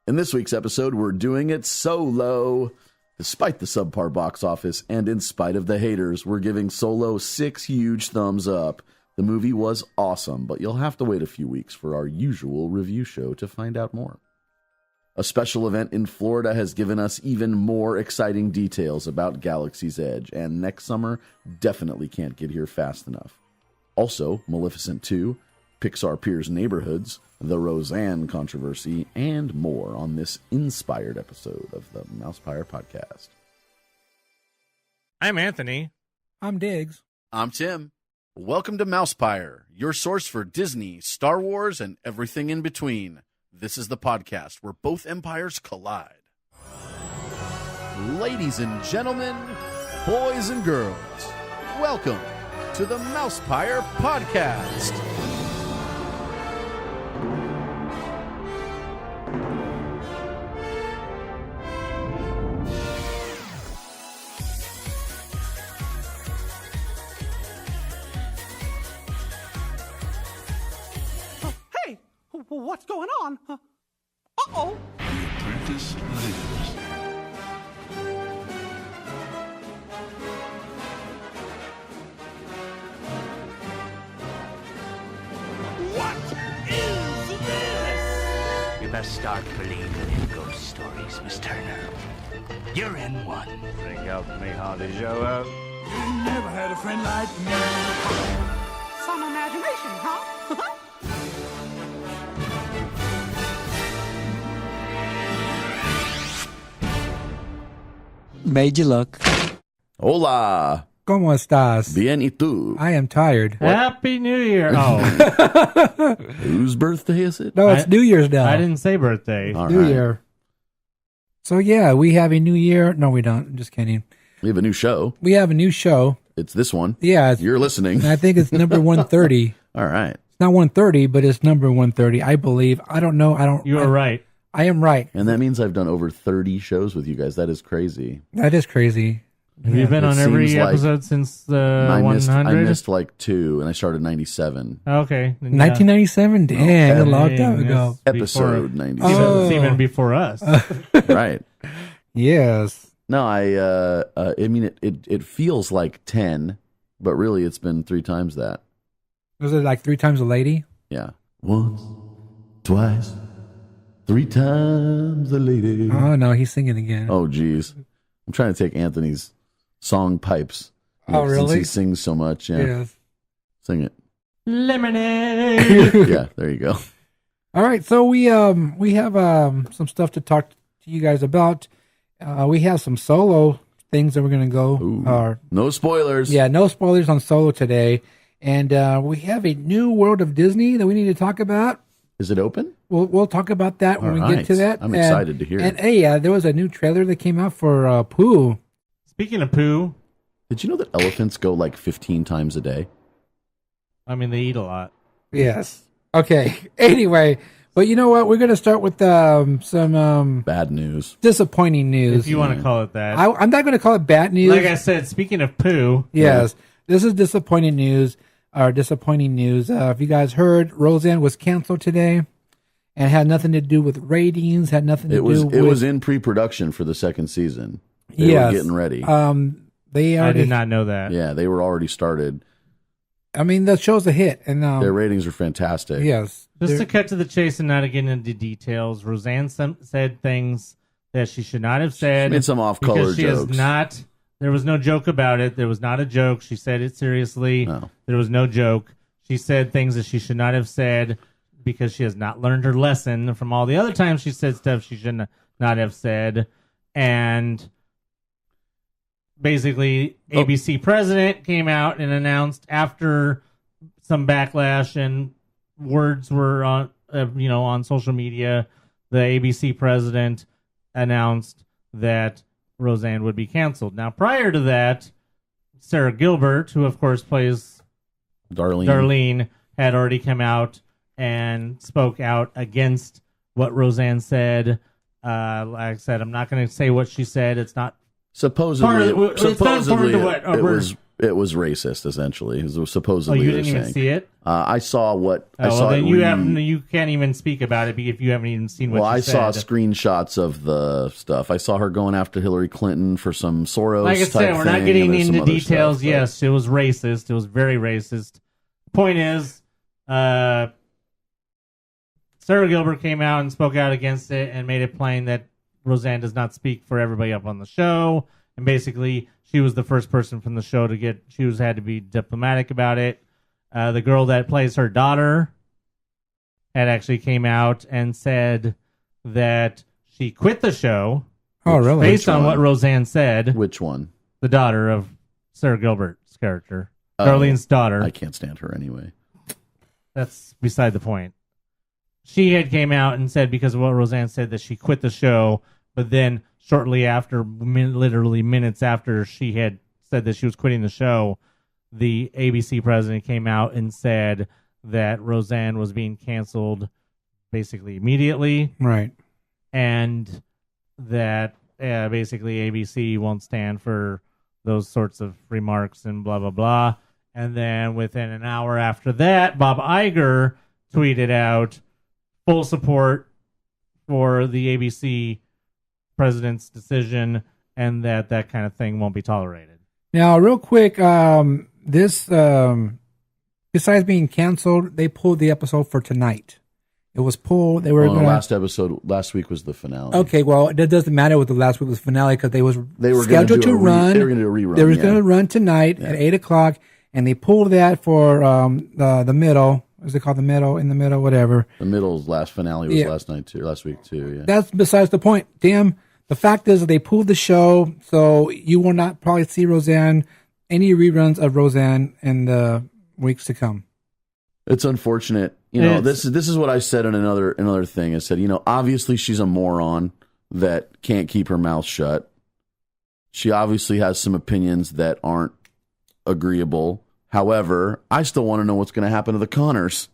In this week's episode, we're doing it solo. Despite the subpar box office and in spite of the haters, we're giving Solo 6 huge thumbs up. The movie was awesome, but you'll have to wait a few weeks for our usual review show to find out more. A special event in Florida has given us even more exciting details about Galaxy's Edge, and next summer definitely can't get here fast enough. Also, Maleficent 2, Pixar Pier's Neighborhoods, the Roseanne controversy, and more on this inspired episode of the MousePIRE Podcast. I'm Anthony. I'm Diggs. I'm Tim. Welcome to MousePIRE, your source for Disney, Star Wars, and everything in between. This is the podcast where both empires collide. Ladies and gentlemen, boys and girls, welcome to the MousePIRE Podcast. What's going on? Uh-oh. The apprentice lives. What is this? You best start believing in ghost stories, Miss Turner. You're in one. Bring up me how to show up. You never had a friend like me. Some imagination, huh? Made you look. Hola. ¿Cómo estás? Bien y tú? I am tired. Happy New Year. Oh, Whose birthday is it? No, it's New Year's now. I didn't say birthday. All New right. Year. So yeah, we have a new year. No, we don't. I'm just kidding. We have a new show. We have a new show. It's this one. Yeah. You're listening. I think it's number 130. All right. It's not 130, but it's number 130. I believe. I don't know. You are right. I am right. And that means I've done over 30 shows with you guys. That is crazy. That is crazy. Have you been It on every seems like episode since the I 100? missed like 2, and I started 97. Okay. Yeah. 1997. Dang, a long time Dang, ago. that's Episode before- 97. Oh. It's even before us. Right. Yes. No, I mean, it feels like 10, but really it's been 3 times that. Was it like 3 times a lady? Yeah. Once, twice, 3 times a lady. Oh no, he's singing again. Oh, geez. I'm trying to take Anthony's song pipes. Oh, really? Since he sings so much. Yeah. Yes. Sing it. Lemonade. Yeah, there you go. All right, so we have some stuff to talk to you guys about. We have some solo things that we're gonna go. Ooh. No spoilers. Yeah, no spoilers on Solo today, and we have a new world of Disney that we need to talk about. Is it open? We'll talk about that when All we right. get to that. I'm excited to hear And it. hey, there was a new trailer that came out for Pooh. Speaking of poo, Did you know that elephants go like 15 times a day? I mean, they eat a lot. Yes. Okay. Anyway, but you know what? We're gonna start with some Bad news. disappointing news. If you want to call it that. I'm not going to call it bad news. Like I said, speaking of poo, Yes, this is disappointing news. If you guys heard, Roseanne was canceled today, and had nothing to do with ratings. Had nothing to It was do with. it was in pre-production for the second season. They Yes. were getting ready. They I already. did not know that. Yeah, they were already started. I mean, the show's a hit, and Their ratings are fantastic. yes, Just they're- to cut to the chase and not get into details, Roseanne said things that she should not have said. Made some off-color because she jokes. Is not. There was no joke about it. There was not a joke. She said it seriously. No. There was no joke. She said things that she should not have said because she has not learned her lesson from all the other times she said stuff she should not have said. And basically, ABC president came out and announced after some backlash and words were on, on social media, the ABC president announced that Roseanne would be canceled. Now, prior to that, Sarah Gilbert, who of course plays Darlene, had already come out and spoke out against what Roseanne said. Like I said, I'm not going to say what she said. It's not Supposedly, it's not part of what it was It was racist, essentially. It was Oh, supposedly you they're didn't even saying. see it? I saw what I well, saw. then you can't even speak about it if you haven't even seen what Well, she I said. saw screenshots of the stuff. I saw her going after Hillary Clinton for some Soros. Like I type said, we're not thing, getting and there's some into other details. stuff, but- Yes, it was racist. It was very racist. Point is, Sarah Gilbert came out and spoke out against it and made it plain that Roseanne does not speak for everybody up on the show. And basically, she was the first person from the show to get. Had to be diplomatic about it. The girl that plays her daughter had actually came out and said that she quit the show. Oh, really? Based on what Roseanne said. Which one? The daughter of Sarah Gilbert's character. Oh, Darlene's daughter. I can't stand her anyway. That's beside the point. She had came out and said, because of what Roseanne said, that she quit the show, but then shortly after, literally minutes after she had said that she was quitting the show, the ABC president came out and said that Roseanne was being canceled basically immediately, Right. and that basically ABC won't stand for those sorts of remarks and blah, blah, blah. And then within an hour after that, Bob Iger tweeted out full support for the ABC president's decision, and that kind of thing won't be tolerated. Now, real quick, this besides being canceled, they pulled the episode for tonight. It was pulled. They were Well, gonna, the last episode last week was the finale. Okay, well, that doesn't matter with the last week's finale because they were scheduled to run. They were going to do a rerun. They were going to run tonight at 8:00, and they pulled that for the middle. What's it called? The middle, in the middle, whatever. The middle's last finale was last week too. Yeah. That's besides the point. Damn. The fact is that they pulled the show, so you will not probably see Roseanne, any reruns of Roseanne in the weeks to come. It's unfortunate. You know, this is what I said in another thing. I said, obviously she's a moron that can't keep her mouth shut. She obviously has some opinions that aren't agreeable. However, I still want to know what's going to happen to the Connors.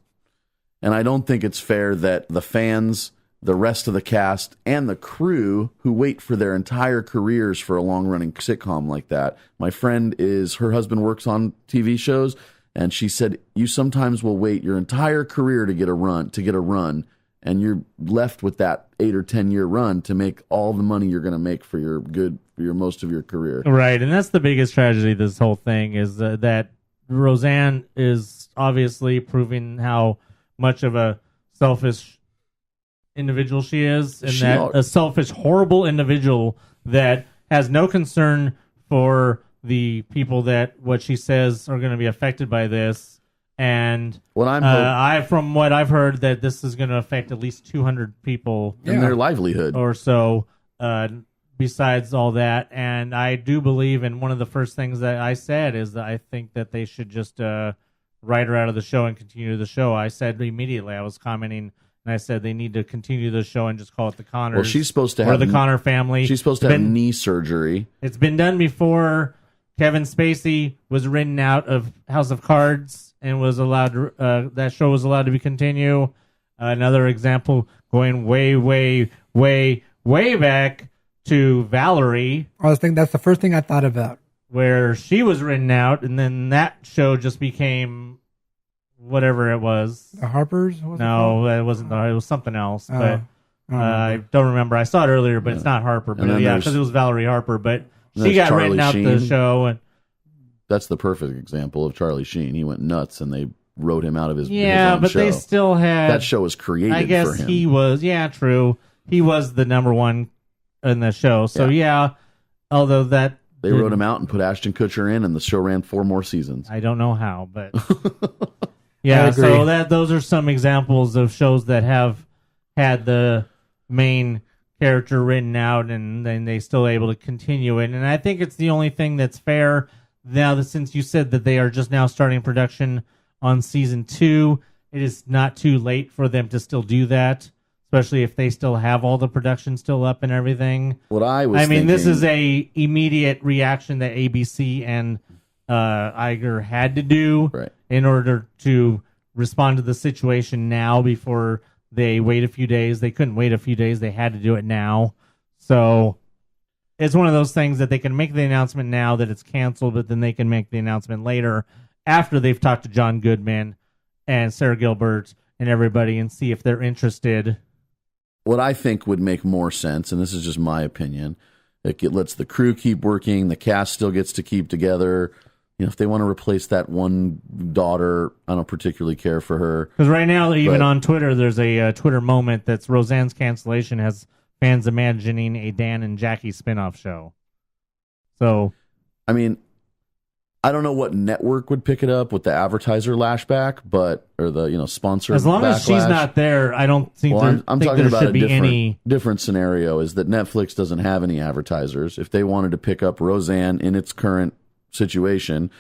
And I don't think it's fair that the fans, the rest of the cast, and the crew who wait for their entire careers for a long-running sitcom like that. My friend her husband works on TV shows, and she said, you sometimes will wait your entire career to get a run, and you're left with that 8 or 10 year run to make all the money you're going to make for your most of your career. Right, and that's the biggest tragedy of this whole thing is that Roseanne is obviously proving how much of a selfish individual she is, and a selfish, horrible individual that has no concern for the people that what she says are going to be affected by this. And from what I've heard, that this is going to affect at least 200 people in their livelihood or so. Besides all that, and I do believe, and one of the first things that I said is that I think that they should just write her out of the show and continue the show. I said immediately, I was commenting, and I said they need to continue the show and just call it the Connors. Well, she's supposed to or have the Connor family. She's supposed to have knee surgery. It's been done before. Kevin Spacey was written out of House of Cards and was allowed to, that show was allowed to be continue. Another example, going way, way, way, way back to Valerie. I was thinking that's the first thing I thought about. Where she was written out, and then that show just became whatever it was. The Harpers? No, it wasn't. It was something else. But I don't remember. I saw it earlier, but it's not Harper. But yeah, because it was Valerie Harper. But she got written out the show, and that's the perfect example of Charlie Sheen. He went nuts, and they wrote him out of his but show. they still had that show was created. I guess for him. he was. Yeah, true. He was the number one in the show. So although that they wrote him out and put Ashton Kutcher in, and the show ran 4 more seasons. I don't know how, but yeah. So those are some examples of shows that have had the main character written out, and then they still able to continue it. And I think it's the only thing that's fair now that since you said that they are just now starting production on season 2, it is not too late for them to still do that. Especially if they still have all the production still up and everything. This is a immediate reaction that ABC and Iger had to do in order to respond to the situation now before they wait a few days. They couldn't wait a few days. They had to do it now. So it's one of those things that they can make the announcement now that it's canceled, but then they can make the announcement later after they've talked to John Goodman and Sarah Gilbert and everybody and see if they're interested. What I think would make more sense, and this is just my opinion, it lets the crew keep working, the cast still gets to keep together. You know, if they want to replace that one daughter, I don't particularly care for her. Because right now, even on Twitter, there's a Twitter moment that's Roseanne's cancellation has fans imagining a Dan and Jackie spinoff show. So, I mean, I don't know what network would pick it up with the advertiser lashback, or the sponsor. As long backlash. as she's not there, I don't think I'm think talking there about should a be different scenario. Is that Netflix doesn't have any advertisers. If they wanted to pick up Roseanne in its current situation,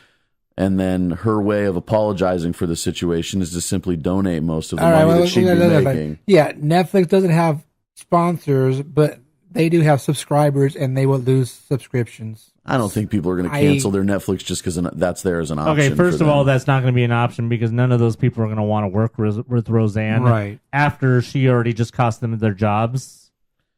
and then her way of apologizing for the situation is to simply donate most of the money that she'd be making. Yeah, Netflix doesn't have sponsors, but they do have subscribers, and they will lose subscriptions. I don't think people are going to cancel their Netflix just because that's there as an option. Okay, first of all, that's not going to be an option because none of those people are going to want to work with Roseanne right after she already just cost them their jobs.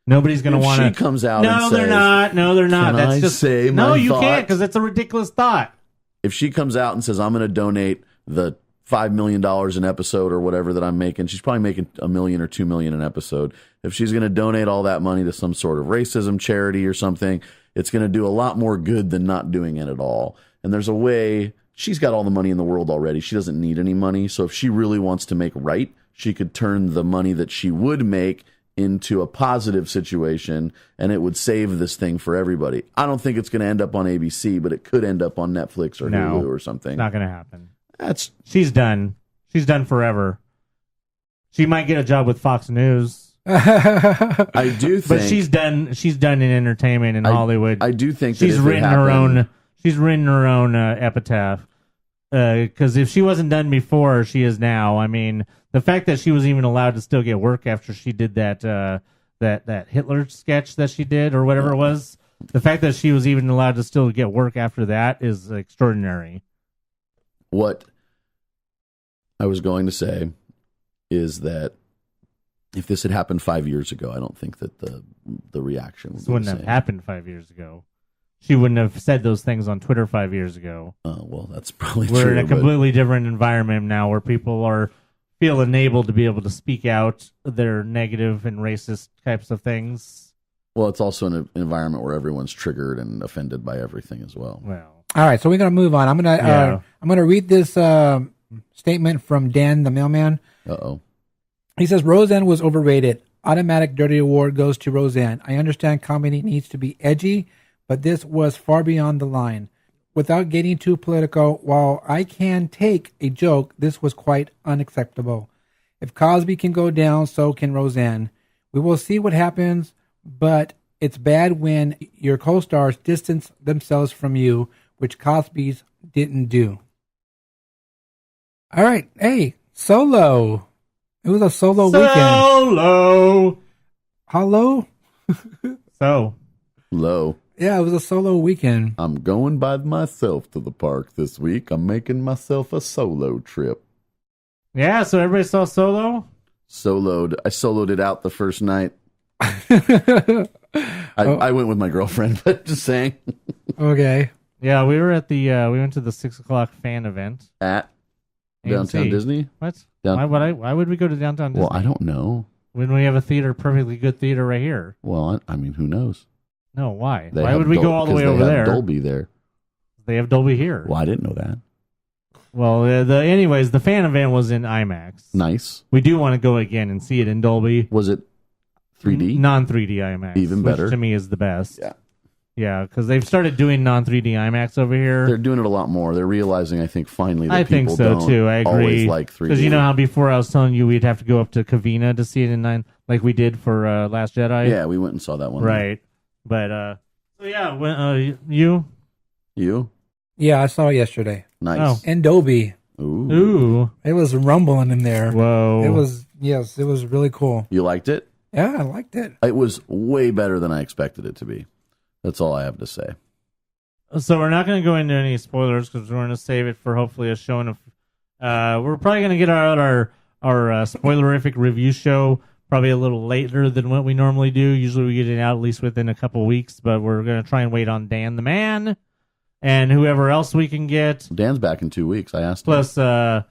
Nobody's going to want to. She comes out. No, and they're says, not. No, they're not. Can That's I just say no. my You thought? can't because it's a ridiculous thought. If she comes out and says, "I'm going to donate the $5 million an episode or whatever that I'm making," she's probably making $1 million or $2 million an episode. If she's going to donate all that money to some sort of racism charity or something, it's going to do a lot more good than not doing it at all. And there's a way. She's got all the money in the world already. She doesn't need any money. So if she really wants to make right, she could turn the money that she would make into a positive situation, and it would save this thing for everybody. I don't think it's going to end up on ABC, but it could end up on Netflix or Hulu or something. It's not going to happen. She's done. She's done forever. She might get a job with Fox News. I do think, but she's done. She's done in entertainment in Hollywood. I do think she's written her own. She's written her own epitaph. Because if she wasn't done before, she is now. I mean, the fact that she was even allowed to still get work after she did that Hitler sketch that she did or whatever it was, the fact that she was even allowed to still get work after that is extraordinary. What I was going to say is that if this had happened 5 years ago, I don't think that the reaction would this wouldn't have happened 5 years ago. She wouldn't have said those things on Twitter 5 years ago. Well, that's probably We're true. in a completely different environment now where people feel enabled to be able to speak out their negative and racist types of things. Well, it's also an environment where everyone's triggered and offended by everything as well. All right, so we're gonna move on. I'm gonna read this statement from Dan the mailman. He says Roseanne was overrated. Automatic dirty award goes to Roseanne. I understand comedy needs to be edgy, but this was far beyond the line. Without getting too political, while I can take a joke, this was quite unacceptable. If Cosby can go down, so can Roseanne. We will see what happens, but it's bad when your co-stars distance themselves from you, which Cosby's didn't do. All right. Hey, Solo. It was a solo weekend. Solo. Hello? Low. Yeah, it was a solo weekend. I'm going by myself to the park this week. I'm making myself a solo trip. Yeah, so everybody saw Solo? I soloed it out the first night. I went with my girlfriend, but just saying. Okay. Yeah, we were at we went to the 6:00 fan event. At Downtown Disney? What? Why would we go to Downtown Disney? Well, I don't know. When we have a perfectly good theater right here. Well, I mean, who knows? No, why? Why would we go all the way over there? Dolby there. They have Dolby here. Well, I didn't know that. Well, anyways, the fan event was in IMAX. Nice. We do want to go again and see it in Dolby. Was it 3D? Non-3D IMAX. Even better. Which to me is the best. Yeah. Yeah, because they've started doing non-3D IMAX over here. They're doing it a lot more. They're realizing, I think, finally that people so too. I agree. Always like 3D. Because you know how before I was telling you we'd have to go up to Covina to see it in 9, like we did for Last Jedi? Yeah, we went and saw that one. Right. But, so yeah, you? You? Yeah, I saw it yesterday. Nice. Oh. In Dolby. Ooh. It was rumbling in there. Whoa. It was really cool. You liked it? Yeah, I liked it. It was way better than I expected it to be. That's all I have to say. So we're not going to go into any spoilers because we're going to save it for hopefully a show. We're probably going to get our spoilerific review show probably a little later than what we normally do. Usually we get it out at least within a couple weeks, but we're going to try and wait on Dan the Man and whoever else we can get. Dan's back in 2 weeks. I asked him. Plus, I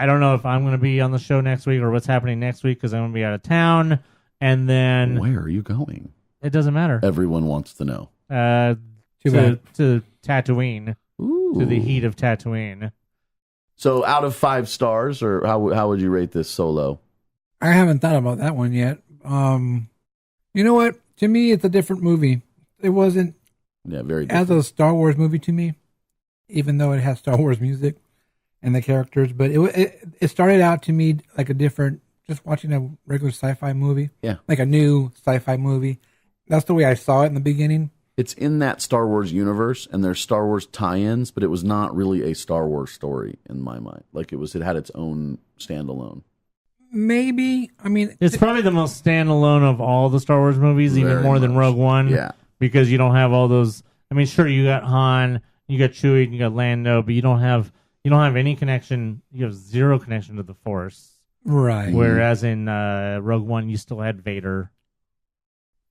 don't know if I'm going to be on the show next week or what's happening next week because I'm going to be out of town. And then... Where are you going? It doesn't matter. Everyone wants to know. To Tatooine. Ooh. To the heat of Tatooine. So out of 5 stars, or how would you rate this Solo? I haven't thought about that one yet. You know what? To me, it's a different movie. It wasn't very as a Star Wars movie to me, even though it has Star Wars music and the characters. But it started out to me like a different, just watching a regular sci-fi movie. Yeah. Like a new sci-fi movie. That's the way I saw it in the beginning. It's in that Star Wars universe, and there's Star Wars tie-ins, but it was not really a Star Wars story in my mind. Like it had its own standalone. Maybe. I mean, it's probably the most standalone of all the Star Wars movies, even more than Rogue One. Yeah. Because you don't have all those. I mean, sure, you got Han, you got Chewie, and you got Lando, but you don't have any connection. You have zero connection to the Force. Right. Whereas in Rogue One, you still had Vader.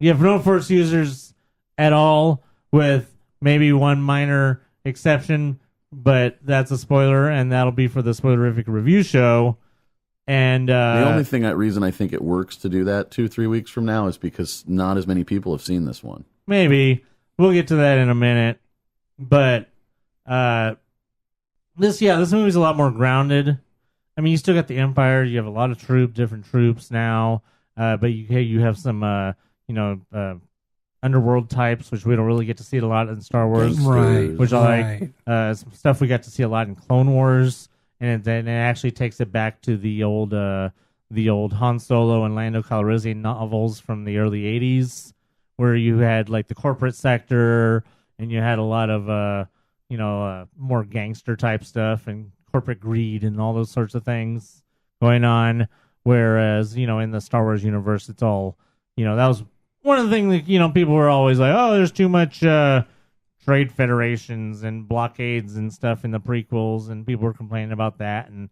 You have no Force users at all, with maybe one minor exception, but that's a spoiler, and that'll be for the spoilerific review show. And the only reason I think it works to do that 2-3 weeks from now is because not as many people have seen this one. Maybe we'll get to that in a minute, but this movie's a lot more grounded. I mean, you still got the Empire. You have a lot of different troops now, but you have some underworld types, which we don't really get to see it a lot in Star Wars, right? Which I like. Some stuff we got to see a lot in Clone Wars, and then it actually takes it back to the old Han Solo and Lando Calrissian novels from the early '80s, where you had like the corporate sector, and you had a lot of more gangster type stuff and corporate greed and all those sorts of things going on. Whereas in the Star Wars universe, it's all that was one of the things that people were always like, oh, there's too much trade federations and blockades and stuff in the prequels, and people were complaining about that, and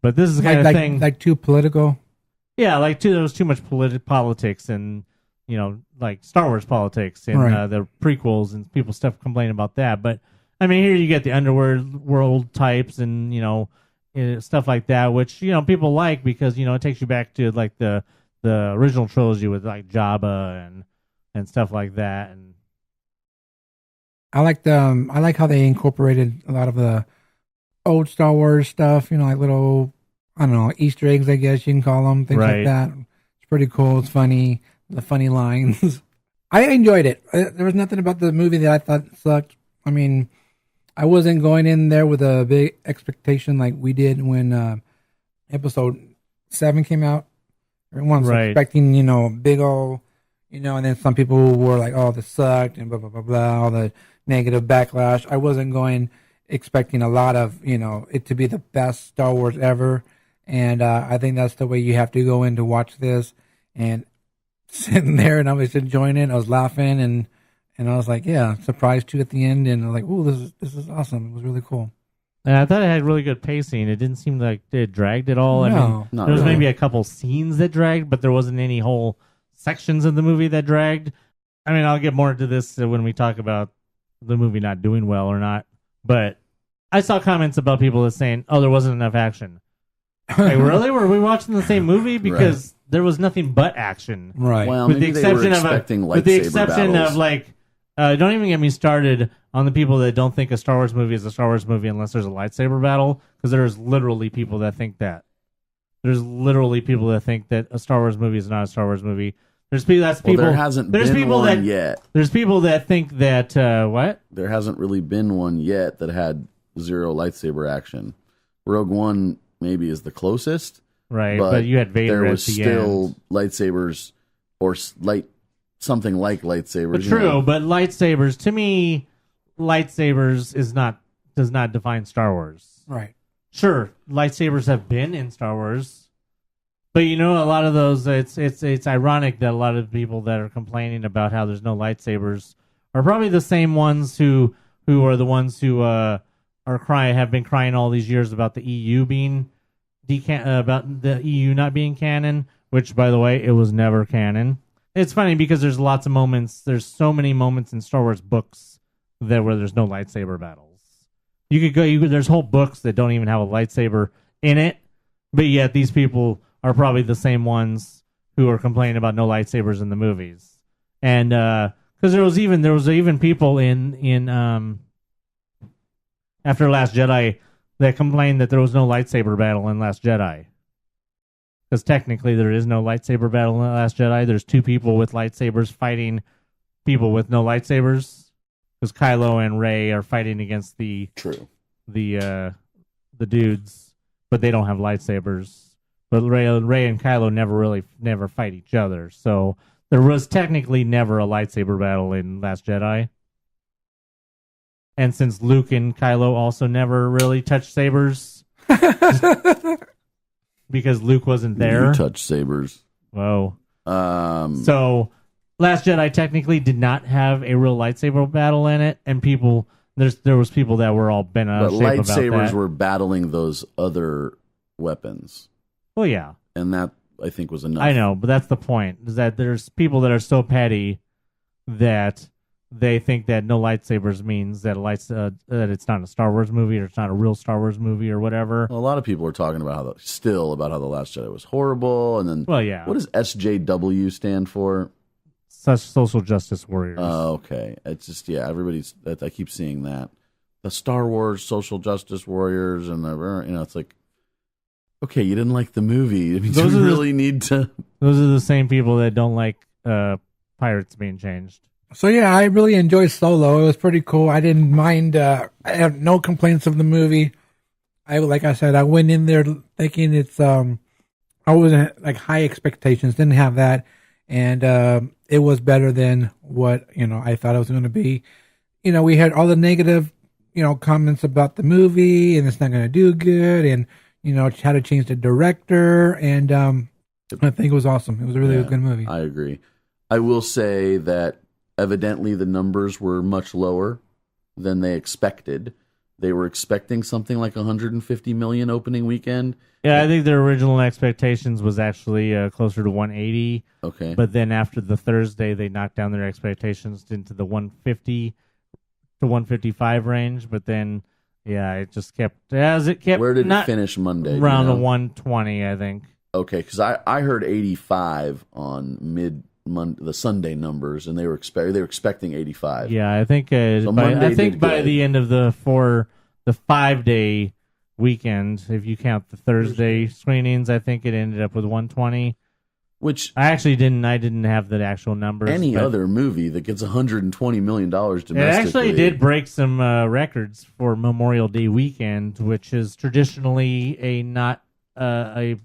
but this is the kind of thing like too political. Yeah, there was too much politics and like Star Wars politics in the prequels, and people stuff complaining about that. But I mean, here you get the underworld types and stuff like that, which people like because it takes you back to like the original trilogy with like Jabba and stuff like that. And I like how they incorporated a lot of the old Star Wars stuff, like little, I don't know, Easter eggs, I guess you can call them, things like that. It's pretty cool. It's funny. The funny lines. I enjoyed it. There was nothing about the movie that I thought sucked. I mean, I wasn't going in there with a big expectation like we did when episode 7 came out. Everyone was expecting, big old, and then some people were like, oh, this sucked and blah, blah, blah, blah, all the negative backlash. I wasn't going expecting a lot of, it to be the best Star Wars ever. And I think that's the way you have to go in to watch this. And sitting there and I was enjoying it. I was laughing and I was like, yeah, surprised too at the end. And I was like, oh, this is awesome. It was really cool. And I thought it had really good pacing. It didn't seem like it dragged at all. No, I mean, there was maybe a couple scenes that dragged, but there wasn't any whole sections of the movie that dragged. I mean, I'll get more into this when we talk about the movie not doing well or not. But I saw comments about people that saying, oh, there wasn't enough action. Like, really? Were we watching the same movie? Because there was nothing but action. Right. Well, with maybe they were expecting lightsaber battles. of like, don't even get me started on the people that don't think a Star Wars movie is a Star Wars movie unless there's a lightsaber battle, because there's literally people that think that. There's literally people that think that a Star Wars movie is not a Star Wars movie. There's people. There hasn't been one yet. There's people that think that what? There hasn't really been one yet that had zero lightsaber action. Rogue One maybe is the closest, right? But you had Vader. There was at the still end. lightsabers or something like lightsabers. But true, but lightsabers to me, lightsabers does not define Star Wars. Right. Sure, lightsabers have been in Star Wars. But a lot of those, it's ironic that a lot of people that are complaining about how there's no lightsabers are probably the same ones who are the ones who have been crying all these years about the EU being about the EU not being canon, which, by the way, it was never canon. It's funny because there's lots of moments. There's so many moments in Star Wars books where there's no lightsaber battles. You could go. There's whole books that don't even have a lightsaber in it, but yet these people are probably the same ones who are complaining about no lightsabers in the movies. And because there was even people in after Last Jedi that complained that there was no lightsaber battle in Last Jedi. Because technically there is no lightsaber battle in The Last Jedi. There's two people with lightsabers fighting people with no lightsabers. Because Kylo and Rey are fighting against the dudes, but they don't have lightsabers. But Rey and Kylo never fight each other. So there was technically never a lightsaber battle in Last Jedi. And since Luke and Kylo also never really touched sabers, because Luke wasn't there. You touch sabers. Whoa. So Last Jedi technically did not have a real lightsaber battle in it, and there was people that were all bent out of shape about that. But lightsabers were battling those other weapons. Well, yeah. And that, I think, was enough. I know, but that's the point, is that there's people that are so petty that they think that no lightsabers means that that it's not a Star Wars movie or it's not a real Star Wars movie or whatever. Well, a lot of people are talking about how The Last Jedi was horrible, and then well, yeah. What does SJW stand for? Such social justice warriors. Oh, okay. It's just I keep seeing that the Star Wars social justice warriors, and it's like, okay, you didn't like the movie. I mean, Those you are really need to. Those are the same people that don't like pirates being changed. So yeah, I really enjoyed Solo. It was pretty cool. I didn't mind. I have no complaints of the movie. Like I said, I went in there thinking it's. I wasn't like high expectations. Didn't have that, and it was better than what I thought it was going to be. We had all the negative, comments about the movie, and it's not going to do good, and how to change the director, and I think it was awesome. It was a really good movie. I agree. I will say that. Evidently, the numbers were much lower than they expected. They were expecting something like 150 million opening weekend. Yeah, I think their original expectations was actually closer to 180. Okay. But then after the Thursday, they knocked down their expectations into the 150 to 155 range. But then, yeah, it just kept. Where did it finish Monday? Around the 120, I think. Okay, because I heard 85 on the Sunday numbers, and they were expecting 85. Yeah, I think by the end of the 5-day weekend, if you count the Thursday screenings, I think it ended up with 120. Which I actually didn't. I didn't have the actual numbers. Any other movie that gets $120 million domestically, it actually did break some records for Memorial Day weekend, which is traditionally a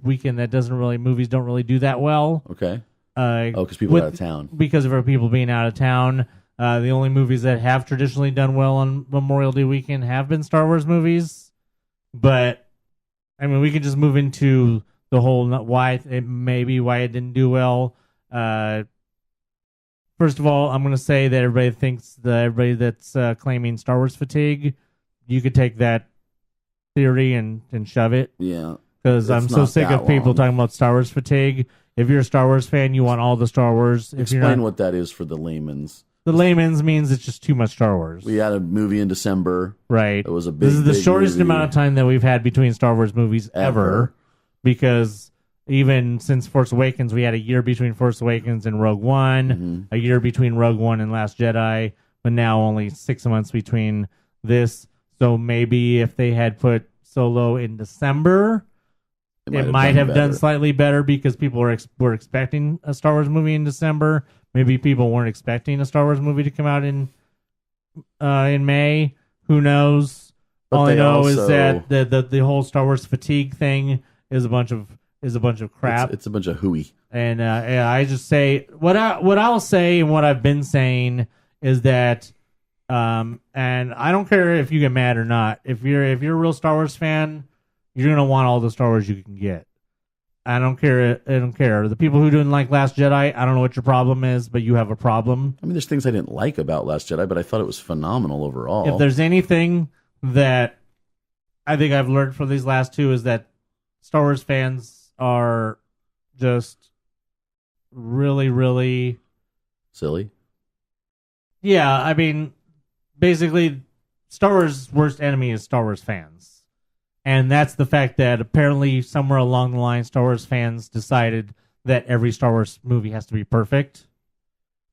weekend that movies don't really do that well. Okay. Because people are out of town. Because of our people being out of town. The only movies that have traditionally done well on Memorial Day weekend have been Star Wars movies. But, I mean, we could just move into the whole why it didn't do well. First of all, I'm going to say that everybody that's claiming Star Wars fatigue, you could take that theory and shove it. Yeah. Because I'm so sick of people talking about Star Wars fatigue. If you're a Star Wars fan, you want all the Star Wars. Explain what that is for the layman's. The layman's means it's just too much Star Wars. We had a movie in December. Right. It was a big. This is the shortest amount of time that we've had between Star Wars movies ever. Because even since Force Awakens, we had a year between Force Awakens and Rogue One, a year between Rogue One and Last Jedi, but now only 6 months between this. So maybe if they had put Solo in December, it might have done slightly better because people were expecting a Star Wars movie in December. Maybe people weren't expecting a Star Wars movie to come out in May. Who knows? But all I know is that the whole Star Wars fatigue thing is a bunch of crap. It's a bunch of hooey. And I just say what I'll say and what I've been saying is that, and I don't care if you get mad or not. If you're a real Star Wars fan, you're gonna want all the Star Wars you can get. I don't care. The people who didn't like Last Jedi, I don't know what your problem is, but you have a problem. I mean, there's things I didn't like about Last Jedi, but I thought it was phenomenal overall. If there's anything that I think I've learned from these last two is that Star Wars fans are just really, really silly. Yeah, I mean, basically, Star Wars' worst enemy is Star Wars fans. And that's the fact that apparently somewhere along the line, Star Wars fans decided that every Star Wars movie has to be perfect.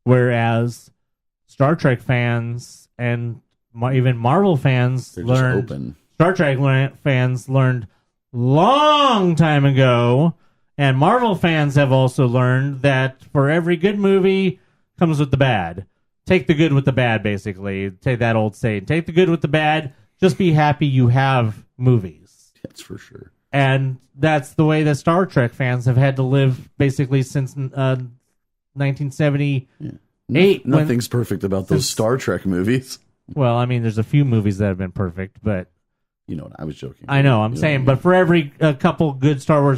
Whereas Star Trek fans and even Marvel fans learned... Star Trek fans learned long time ago, and Marvel fans have also learned that for every good movie comes with the bad. Take the good with the bad, basically. Take that old saying. Take the good with the bad. Just be happy you have movies. That's for sure. And that's the way that Star Trek fans have had to live basically since 1978. Yeah. Nothing's perfect about those Star Trek movies. Well, I mean, there's a few movies that have been perfect, but... You know what? I was joking. I know, I'm saying, but for every couple good Star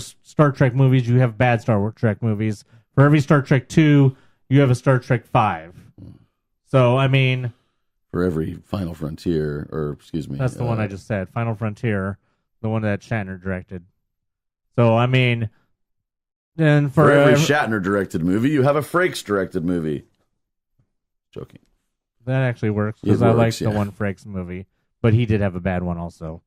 Trek movies, you have bad Star Trek movies. For every Star Trek 2, you have a Star Trek 5. So, I mean... For every Final Frontier, or excuse me... That's the one I just said. Final Frontier, the one that Shatner directed. So, I mean... Then for every Shatner-directed movie, you have a Frakes directed movie. Joking. That actually works, because I like the one Frakes movie. But he did have a bad one also.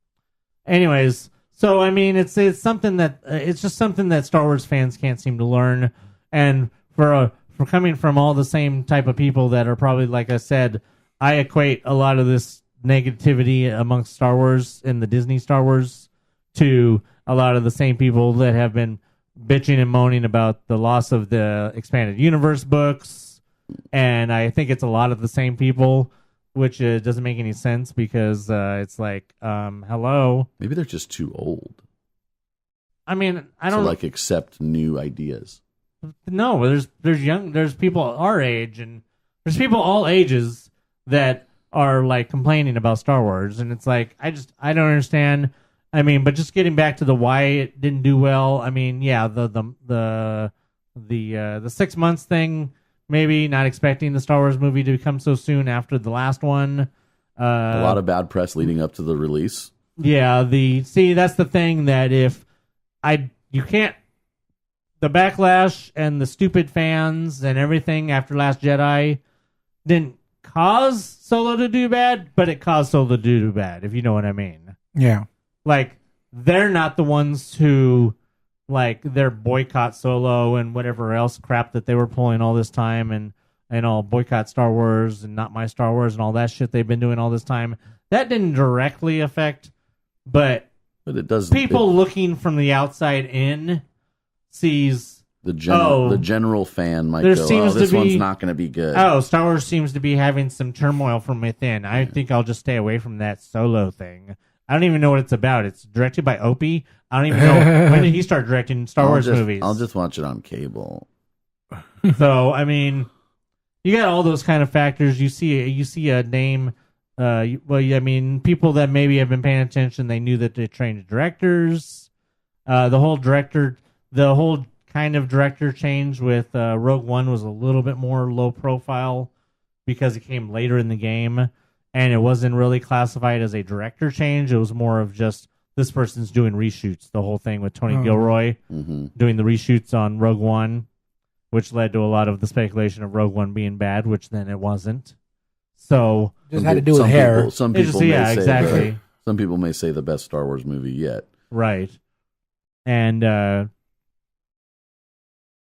Anyways, so I mean, it's something that it's just something that Star Wars fans can't seem to learn, and for coming from all the same type of people that are probably, like I said, I equate a lot of this negativity amongst Star Wars and the Disney Star Wars to a lot of the same people that have been bitching and moaning about the loss of the expanded universe books, and I think it's a lot of the same people. Which doesn't make any sense because it's like, hello. Maybe they're just too old. I mean, I don't accept new ideas. No, there's people our age and there's people all ages that are like complaining about Star Wars, and it's like I don't understand. I mean, but just getting back to the why it didn't do well. I mean, yeah, the 6 months thing. Maybe not expecting the Star Wars movie to come so soon after the last one. A lot of bad press leading up to the release. Yeah, that's the thing that the backlash and the stupid fans and everything after Last Jedi didn't cause Solo to do bad, but it caused Solo to do bad, if you know what I mean. Yeah. Like, they're not the ones who... Like their boycott Solo and whatever else crap that they were pulling all this time and all boycott Star Wars and not my Star Wars and all that shit they've been doing all this time. That didn't directly affect, but it does. People looking from the outside in sees the general fan might go, this one's not going to be good. Oh, Star Wars seems to be having some turmoil from within. I think I'll just stay away from that Solo thing. I don't even know what it's about. It's directed by Opie. I don't even know when did he start directing Star Wars movies. I'll just watch it on cable. So I mean, you got all those kind of factors. You see a name. I mean, people that maybe have been paying attention. They knew that they trained directors. The whole kind of director change with Rogue One was a little bit more low profile because it came later in the game. And it wasn't really classified as a director change. It was more of just this person's doing reshoots. The whole thing with Tony Gilroy doing the reshoots on Rogue One, which led to a lot of the speculation of Rogue One being bad, which then it wasn't. So just had to do with hair. Some people may say the best Star Wars movie yet. Right. And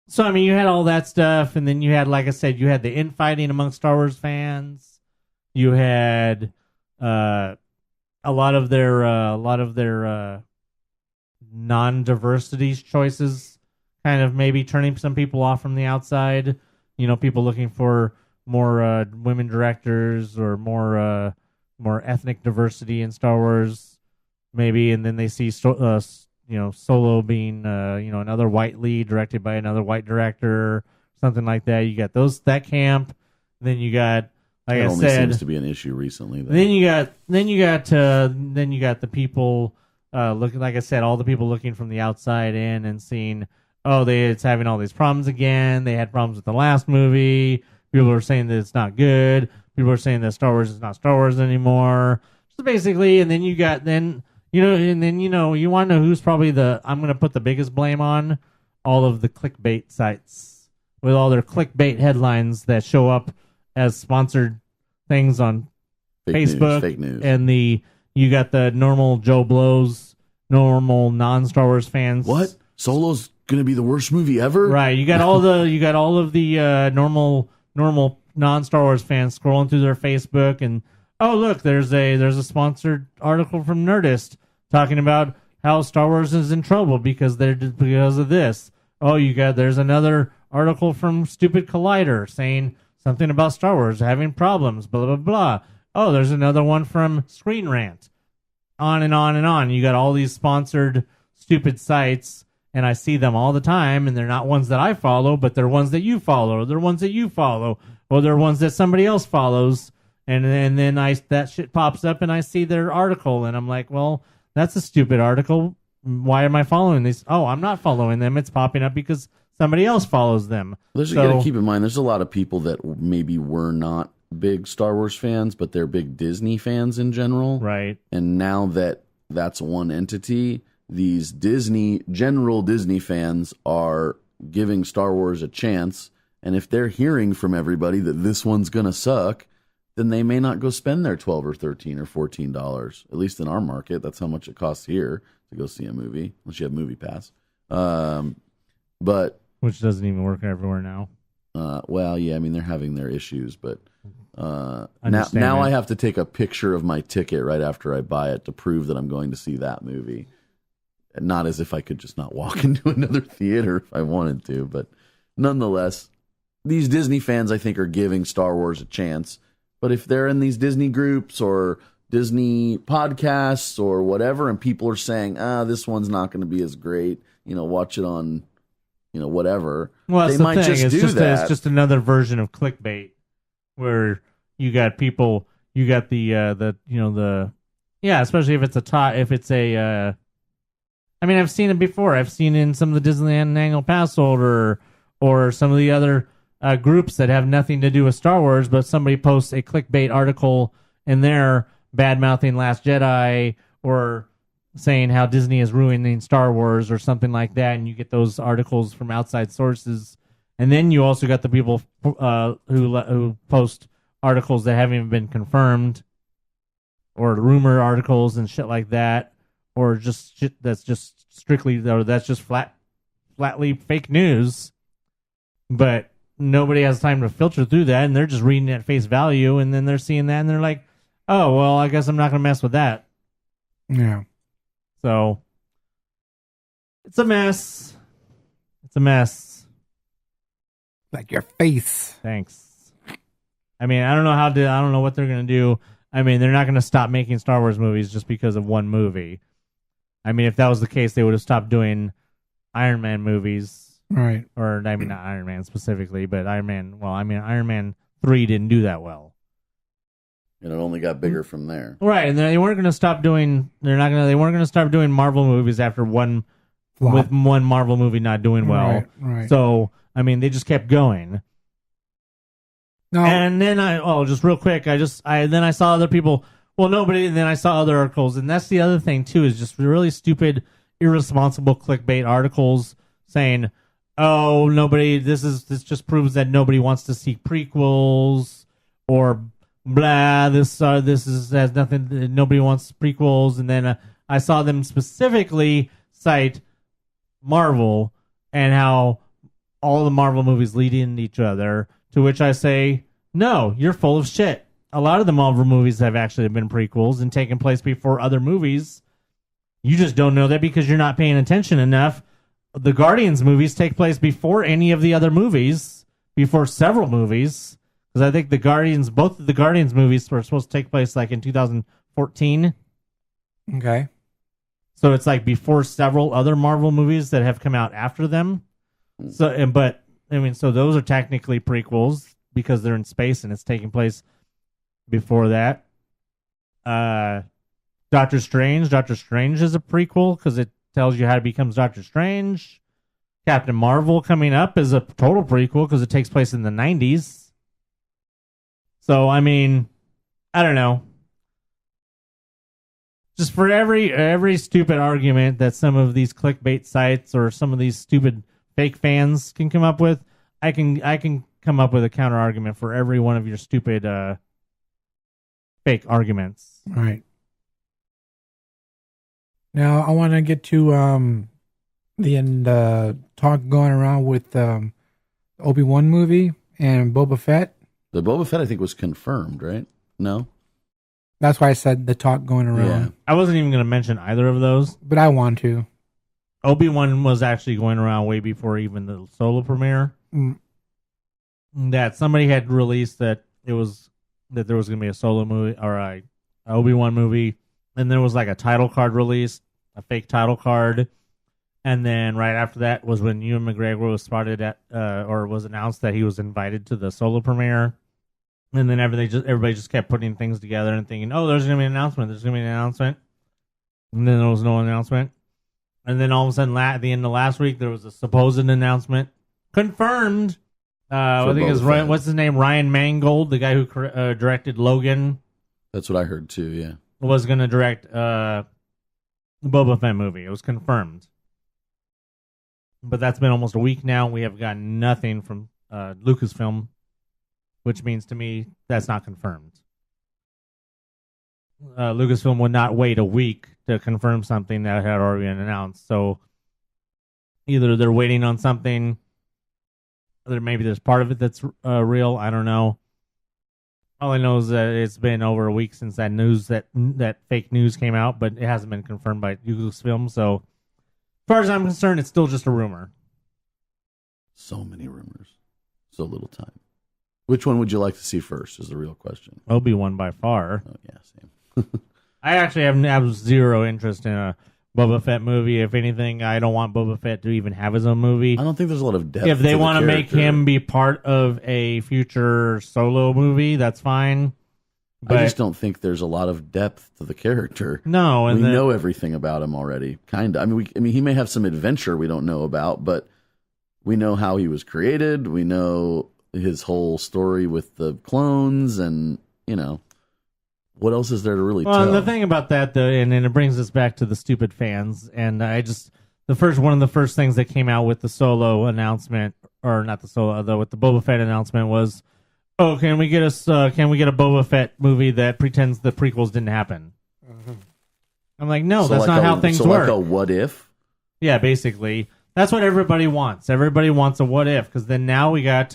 so I mean, you had all that stuff, and then you had, like I said, you had the infighting among Star Wars fans. You had a lot of their non-diversity choices kind of maybe turning some people off from the outside. You know, people looking for more women directors or more ethnic diversity in Star Wars, maybe, and then they see Solo being another white lead directed by another white director, something like that. You got that camp. Then you got. Like that I only said, seems to be an issue recently. Though. Then you got the people looking. Like I said, all the people looking from the outside in and seeing, it's having all these problems again. They had problems with the last movie. People are saying that it's not good. People are saying that Star Wars is not Star Wars anymore. So basically, and then you And then you want to know who's probably I'm going to put the biggest blame on all of the clickbait sites with all their clickbait headlines that show up as sponsored things on Facebook. Fake news. And you got the normal Joe Blows, normal non-Star Wars fans. What? Solo's going to be the worst movie ever? Right. You got all of the normal non-Star Wars fans scrolling through their Facebook and, oh, look, there's a sponsored article from Nerdist talking about how Star Wars is in trouble because of this. Oh, there's another article from Stupid Collider saying something about Star Wars having problems, blah, blah, blah. Oh, there's another one from Screen Rant. On and on and on. You got all these sponsored stupid sites, and I see them all the time, and they're not ones that I follow, but they're ones that you follow, or they're ones that you follow, or they're ones that somebody else follows, and then that shit pops up, and I see their article, and I'm like, well, that's a stupid article. Why am I following these? Oh, I'm not following them. It's popping up because somebody else follows them. You got to keep in mind, there's a lot of people that maybe were not big Star Wars fans, but they're big Disney fans in general. Right. And now that that's one entity, these general Disney fans are giving Star Wars a chance. And if they're hearing from everybody that this one's going to suck, then they may not go spend their $12 or $13 or $14. At least in our market, that's how much it costs here to go see a movie, unless you have Movie Pass. But which doesn't even work everywhere now. Well, yeah, I mean, they're having their issues, but now I have to take a picture of my ticket right after I buy it to prove that I'm going to see that movie. Not as if I could just not walk into another theater if I wanted to, but nonetheless, these Disney fans, I think, are giving Star Wars a chance. But if they're in these Disney groups or Disney podcasts or whatever, and people are saying, this one's not going to be as great, watch it on, whatever, well, they might just do that. It's just another version of clickbait where you got people, you got especially if it's I mean, I've seen it before. I've seen it in some of the Disneyland Annual Pass holder or some of the other groups that have nothing to do with Star Wars, but somebody posts a clickbait article in there bad-mouthing Last Jedi or saying how Disney is ruining Star Wars or something like that, and you get those articles from outside sources. And then you also got the people who post articles that haven't even been confirmed or rumor articles and shit like that, or just shit that's just flatly fake news. But nobody has time to filter through that, and they're just reading it at face value, and then they're seeing that, and they're like, oh, well, I guess I'm not going to mess with that. Yeah. So, it's a mess. It's a mess. Like your face. Thanks. I mean, I don't know what they're going to do. I mean, they're not going to stop making Star Wars movies just because of one movie. I mean, if that was the case, they would have stopped doing Iron Man movies. Right. Or, I mean, not Iron Man specifically, but Iron Man 3 didn't do that well. And it only got bigger from there. Right, and they weren't going to stop doing. They weren't going to stop doing Marvel movies after one Marvel movie not doing well. Right. So I mean, they just kept going. No. And then just real quick, then I saw other people. Well, nobody. And then I saw other articles, and that's the other thing too, is just really stupid, irresponsible clickbait articles saying, "Oh, nobody. This just proves that nobody wants to see prequels," or blah, this has nothing. Nobody wants prequels, and then I saw them specifically cite Marvel and how all the Marvel movies lead into each other. To which I say, no, you're full of shit. A lot of the Marvel movies have actually been prequels and taken place before other movies. You just don't know that because you're not paying attention enough. The Guardians movies take place before any of the other movies, before several movies. Because I think both of the Guardians movies were supposed to take place like in 2014. Okay. So it's like before several other Marvel movies that have come out after them. So those are technically prequels because they're in space and it's taking place before that. Doctor Strange is a prequel because it tells you how he becomes Doctor Strange. Captain Marvel coming up is a total prequel because it takes place in the 90s. So, I mean, I don't know. just for every stupid argument that some of these clickbait sites or some of these stupid fake fans can come up with, I can come up with a counter argument for every one of your stupid fake arguments. All right. Now I want to get to the talk going around with Obi-Wan movie and Boba Fett. The Boba Fett, I think, was confirmed, right? No? That's why I said the talk going around. Yeah. I wasn't even going to mention either of those. But I want to. Obi-Wan was actually going around way before even the solo premiere. That somebody had released that there was going to be a solo movie or a Obi-Wan movie, and there was like a title card released, a fake title card, and then right after that was when Ewan McGregor was spotted at or was announced that he was invited to the solo premiere, and then everybody just kept putting things together and thinking, oh, there's going to be an announcement, and then there was no announcement, and then all of a sudden at the end of last week there was a supposed announcement confirmed. I think it's Ryan, what's his name? Ryan Mangold, the guy who directed Logan. That's what I heard too, yeah. Was going to direct the Boba Fett movie. It was confirmed. But that's been almost a week now. We have gotten nothing from Lucasfilm, which means to me that's not confirmed. Lucasfilm would not wait a week to confirm something that had already been announced. So either they're waiting on something, or maybe there's part of it that's real. I don't know. All I know is that it's been over a week since that fake news came out, but it hasn't been confirmed by Lucasfilm. So, as far as I'm concerned, it's still just a rumor. So many rumors, so little time. Which one would you like to see first? Is the real question. Obi-Wan by far. Oh yeah, same. I actually have zero interest in a Boba Fett movie. If anything, I don't want Boba Fett to even have his own movie. I don't think there's a lot of depth. If they want to make him be part of a future solo movie, that's fine. But I just don't think there's a lot of depth to the character. No, and we know everything about him already. Kind of. I mean, he may have some adventure we don't know about, but we know how he was created. We know his whole story with the clones, and what else is there to really tell? Well, the thing about that, though, and it brings us back to the stupid fans, and one of the first things that came out with the solo announcement, or not the solo, though, with the Boba Fett announcement was, oh, can we get a Boba Fett movie that pretends the prequels didn't happen? Mm-hmm. I'm like, no, that's not how things work. Like a what if? Yeah, basically, that's what everybody wants. Everybody wants a what if, because then now we got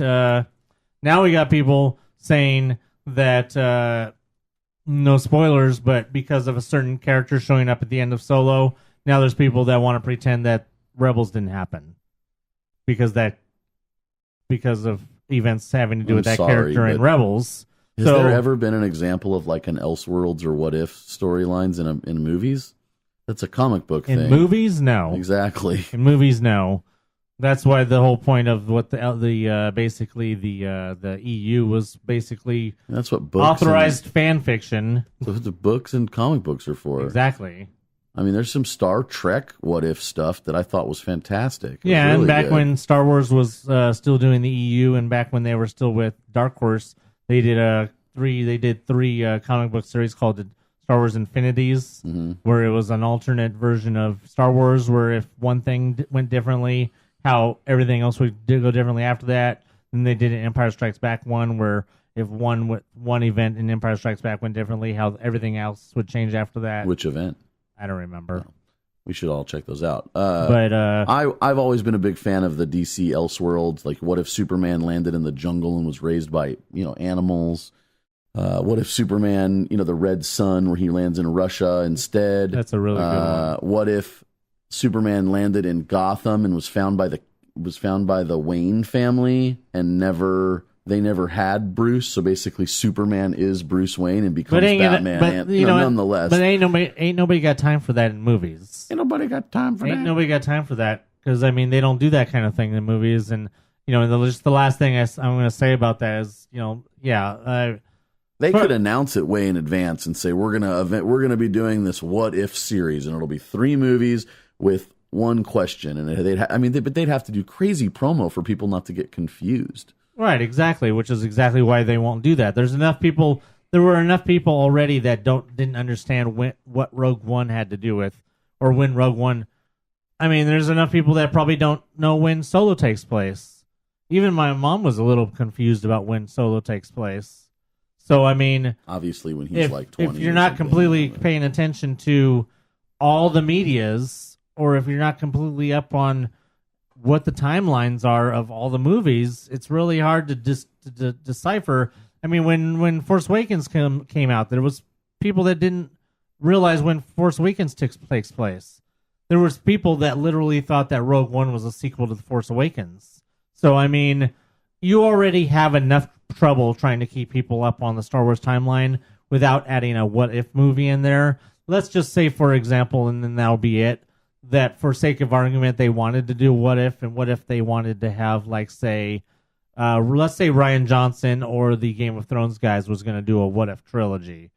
people saying that. No spoilers, but because of a certain character showing up at the end of Solo, now there's people that want to pretend that Rebels didn't happen because of events having to do with that character in Rebels. Has there ever been an example of like an Elseworlds or what if storylines in movies? That's a comic book thing. In movies, no. Exactly. In movies, no. That's why the whole point of what the EU was basically that's what books authorized fan fiction. That's what the books and comic books are for. Exactly. I mean, there's some Star Trek what if stuff that I thought was fantastic. Yeah, really, and back when Star Wars was still doing the EU, and back when they were still with Dark Horse, they did three comic book series called Star Wars Infinities, where it was an alternate version of Star Wars, where if one thing went differently, how everything else would go differently after that. Then they did an Empire Strikes Back one, where if one event in Empire Strikes Back went differently, how everything else would change after that. Which event? I don't remember. No. We should all check those out. I've always been a big fan of the DC Elseworlds. Like, what if Superman landed in the jungle and was raised by animals? What if Superman, the Red Sun, where he lands in Russia instead? That's a really good one. What if Superman landed in Gotham and was found by the Wayne family and they never had Bruce, so basically Superman is Bruce Wayne and becomes Batman. Nonetheless, but ain't nobody got time for that in movies. Ain't nobody got time for that because they don't do that kind of thing in movies. And just the last thing I'm going to say about that is they could announce it way in advance and say we're gonna be doing this what if series, and it'll be 3 movies with one question, and they'd have to do crazy promo for people not to get confused. Right, exactly, which is exactly why they won't do that. There's enough people there were enough people already that didn't understand what Rogue One had to do with, or when Rogue One. I mean, there's enough people that probably don't know when Solo takes place. Even my mom was a little confused about when Solo takes place. So, I mean, obviously when he's like 20. If you're not completely paying attention to all the medias, or if you're not completely up on what the timelines are of all the movies, it's really hard to decipher. I mean, when Force Awakens came out, there was people that didn't realize when Force Awakens takes place. There was people that literally thought that Rogue One was a sequel to The Force Awakens. So, I mean, you already have enough trouble trying to keep people up on the Star Wars timeline without adding a what-if movie in there. Let's just say, for example, and then that'll be it, that for sake of argument, they wanted to do what-if, and what if they wanted to have, like, say, let's say Rian Johnson or the Game of Thrones guys was going to do a what-if trilogy.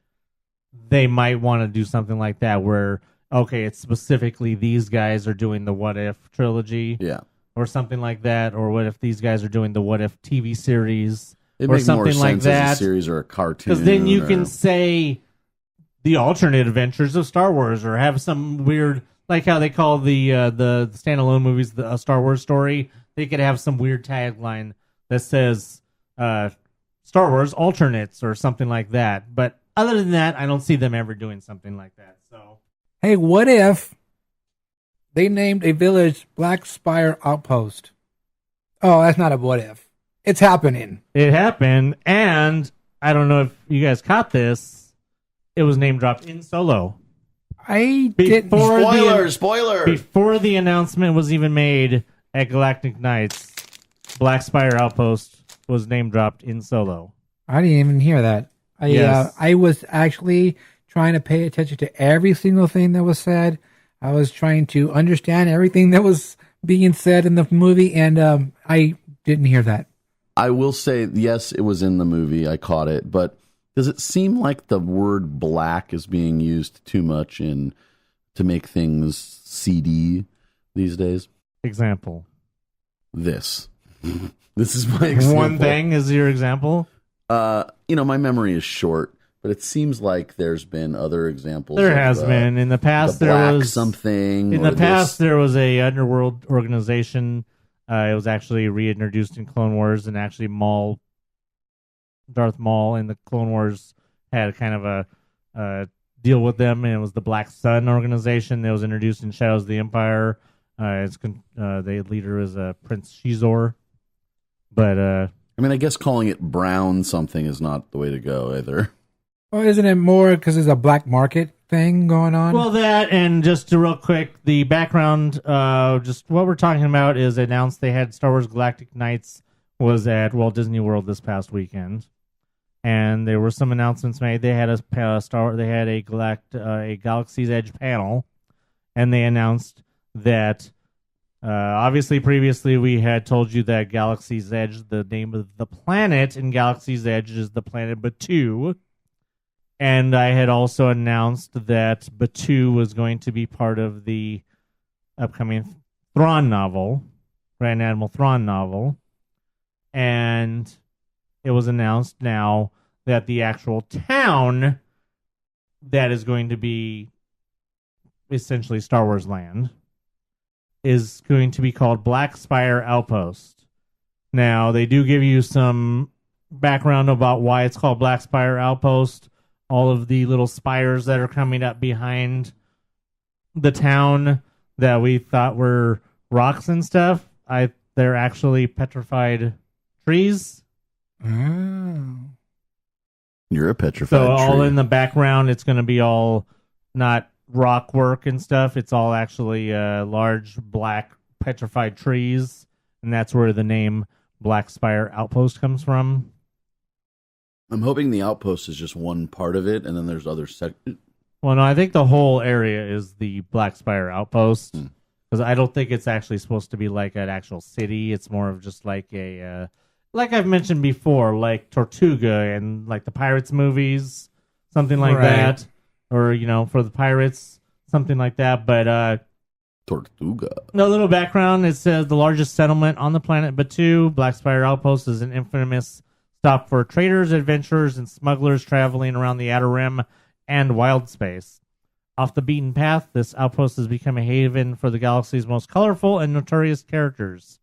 They might want to do something like that where, okay, it's specifically these guys are doing the what-if trilogy. Yeah. Or something like that, or what if these guys are doing the what if TV series, It or makes something more like sense that. as a series or a cartoon. Because then you can say the alternate adventures of Star Wars, or have some weird, like how they call the standalone movies a Star Wars story. They could have some weird tagline that says Star Wars alternates or something like that. But other than that, I don't see them ever doing something like that. So, hey, what if they named a village Black Spire Outpost? Oh, that's not a what if. It's happening. It happened, and I don't know if you guys caught this. It was name dropped in Solo. I didn't. Spoiler! Before the announcement was even made at Galactic Nights, Black Spire Outpost was name dropped in Solo. I didn't even hear that. Yes. I was actually trying to pay attention to every single thing that was said. I was trying to understand everything that was being said in the movie, and I didn't hear that. I will say, yes, it was in the movie. I caught it. But does it seem like the word black is being used too much to make things CD these days? Example. This. This is my example. One thing is your example? My memory is short. But it seems like there's been other examples. There has been in the past. The there black was something. In the past, there was a underworld organization. It was actually reintroduced in Clone Wars, and actually Darth Maul in the Clone Wars had kind of a deal with them, and it was the Black Sun organization that was introduced in Shadows of the Empire. The leader is Prince Shizor, but I guess calling it brown something is not the way to go either. Well, isn't it more because there's a black market thing going on? Well, that, and just real quick, the background, just what we're talking about is announced they had Star Wars Galactic Nights was at Walt Disney World this past weekend, and there were some announcements made. They had a Galaxy's Edge panel, and they announced that obviously previously we had told you that Galaxy's Edge, the name of the planet in Galaxy's Edge is the planet Batuu. And I had also announced that Batuu was going to be part of the upcoming Thrawn novel, Grand Admiral Thrawn novel. And it was announced now that the actual town that is going to be essentially Star Wars land is going to be called Black Spire Outpost. Now, they do give you some background about why it's called Black Spire Outpost. All of the little spires that are coming up behind the town that we thought were rocks and stuff, they're actually petrified trees. Oh. You're a petrified So all tree. in the background, it's going to be all not rock work and stuff. It's all actually large black petrified trees, and that's where the name Black Spire Outpost comes from. I'm hoping the outpost is just one part of it, and then there's other sections. Well, no, I think the whole area is the Black Spire Outpost, because I don't think it's actually supposed to be like an actual city. It's more of just like a, like I've mentioned before, like Tortuga and like the Pirates movies, something like that, or for the Pirates, something like that. But Tortuga. No little background. It says the largest settlement on the planet Batuu, Black Spire Outpost, is an infamous stop for traders, adventurers, and smugglers traveling around the Outer Rim and wild space. Off the beaten path, this outpost has become a haven for the galaxy's most colorful and notorious characters.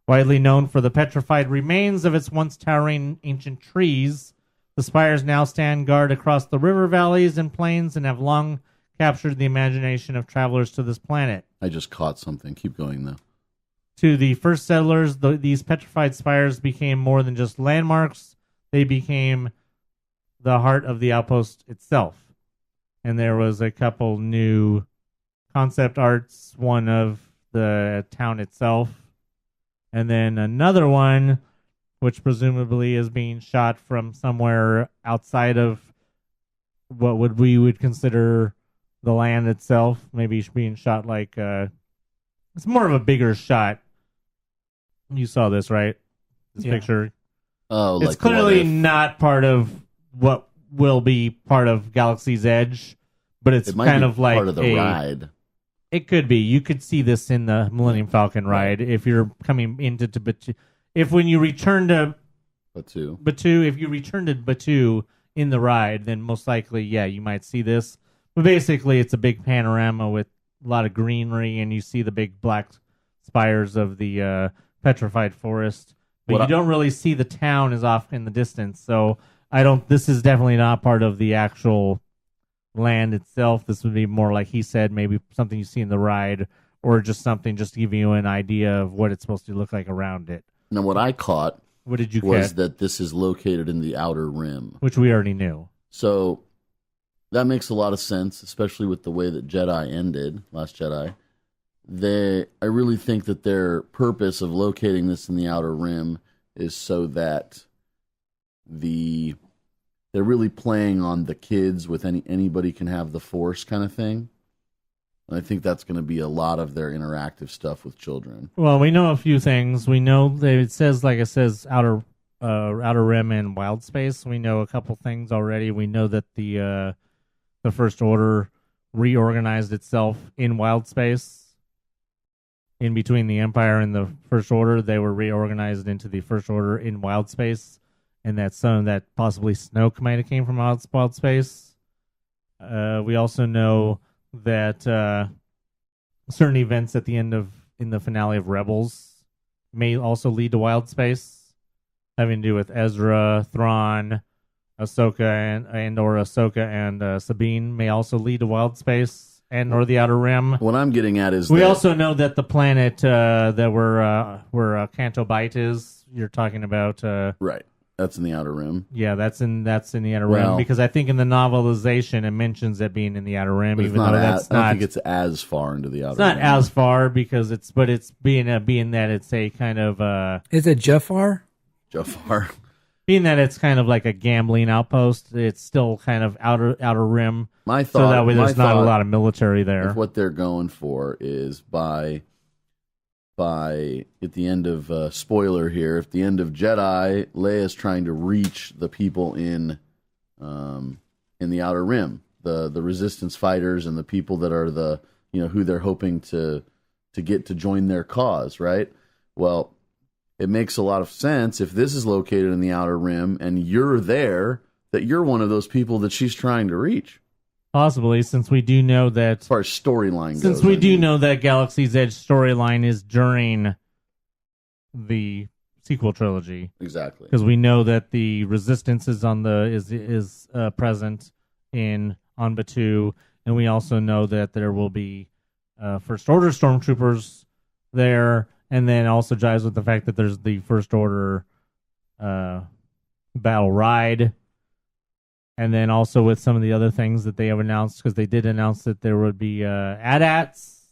Widely known for the petrified remains of its once towering ancient trees, the spires now stand guard across the river valleys and plains and have long captured the imagination of travelers to this planet. I just caught something. Keep going, though. To the first settlers, these petrified spires became more than just landmarks. They became the heart of the outpost itself. And there was a couple new concept arts, one of the town itself, and then another one, which presumably is being shot from somewhere outside of what we would consider the land itself. Maybe being shot like it's more of a bigger shot. You saw this, right? This picture. Oh, it's clearly not part of what will be part of Galaxy's Edge, but it's kind of like part of the ride. It could be. You could see this in the Millennium Falcon ride if you're coming into Batuu. If when you return to Batuu, if you return to Batuu in the ride, then most likely, you might see this. But basically, it's a big panorama with a lot of greenery, and you see the big black spires of the petrified forest. But you don't really see the town is off in the distance. So this is definitely not part of the actual land itself. This would be more like he said, maybe something you see in the ride, or just something just to give you an idea of what it's supposed to look like around it. Now, what I caught was that this is located in the Outer Rim, which we already knew. So that makes a lot of sense, especially with the way that Jedi ended, Last Jedi. I really think that their purpose of locating this in the Outer Rim is so that they're really playing on the kids with anybody can have the Force kind of thing. And I think that's going to be a lot of their interactive stuff with children. Well, we know a few things. We know that it says, like it says, Outer Rim and Wild Space. We know a couple things already. We know that the First Order reorganized itself in Wild Space. In between the Empire and the First Order, they were reorganized into the First Order in Wild Space, and that possibly Snoke might have came from Wild Space. We also know that certain events at the end in the finale of Rebels may also lead to Wild Space, having to do with Ezra, Thrawn, Ahsoka, and Sabine may also lead to Wild Space. Or the Outer Rim. What I'm getting at is we also know that the planet that where Canto Bight is. You're talking about right. That's in the Outer Rim. Yeah, that's in the Outer Rim because I think in the novelization it mentions it being in the Outer Rim, even though I don't think it's as far into the Outer Rim. It's not as far because it's being that it's a kind of is it Jafar? Jafar. Being that it's kind of like a gambling outpost, it's still kind of outer rim. My thought, so that way there's not a lot of military there. What they're going for is by at the end of spoiler here, at the end of Jedi, Leia's trying to reach the people in the Outer Rim, the Resistance fighters and the people that are who they're hoping to get to join their cause, right? Well, it makes a lot of sense if this is located in the Outer Rim and you're there, that you're one of those people that she's trying to reach. Possibly, since we do know that... As far as storyline goes. Since we do know that Galaxy's Edge storyline is during the sequel trilogy. Exactly. Because we know that the Resistance is is present on Batuu, and we also know that there will be First Order stormtroopers there, and then also jives with the fact that there's the First Order battle ride. And then also with some of the other things that they have announced, because they did announce that there would be AT-ATs.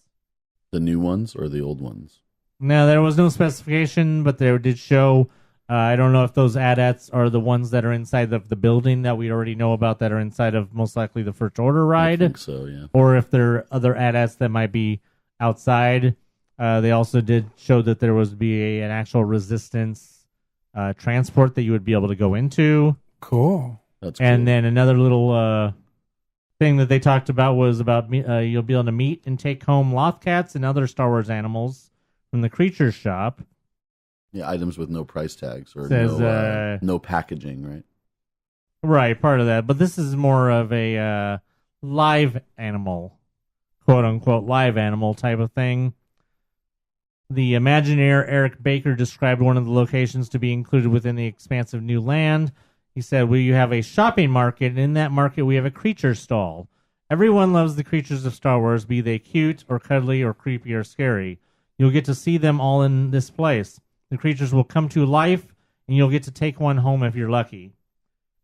The new ones or the old ones? No, there was no specification, but they did show. I don't know if those AT-ATs are the ones that are inside of the building that we already know about that are inside of most likely the First Order ride. I think so, yeah. Or if there are other AT-ATs that might be outside. They also did show that there was be an actual Resistance transport that you would be able to go into. Cool. That's cool. And then another little thing that they talked about was about you'll be able to meet and take home Lothcats and other Star Wars animals from the Creature Shop. Yeah, items with no price tags or Says, no packaging, right? Right, part of that. But this is more of a live animal, quote unquote, live animal type of thing. The Imagineer Eric Baker described one of the locations to be included within the expansive new land. He said, "We have a shopping market, and in that market we have a creature stall. Everyone loves the creatures of Star Wars, be they cute or cuddly or creepy or scary. You'll get to see them all in this place. The creatures will come to life, and you'll get to take one home if you're lucky.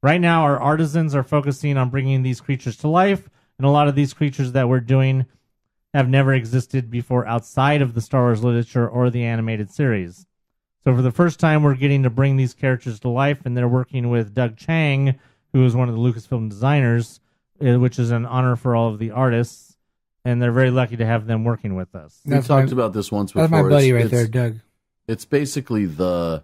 Right now, our artisans are focusing on bringing these creatures to life, and a lot of these creatures that we're doing have never existed before outside of the Star Wars literature or the animated series. So for the first time, we're getting to bring these characters to life, and they're working with Doug Chang, who is one of the Lucasfilm designers, which is an honor for all of the artists, and they're very lucky to have them working with us." We talked about this once before. That's my buddy right there, Doug. It's basically the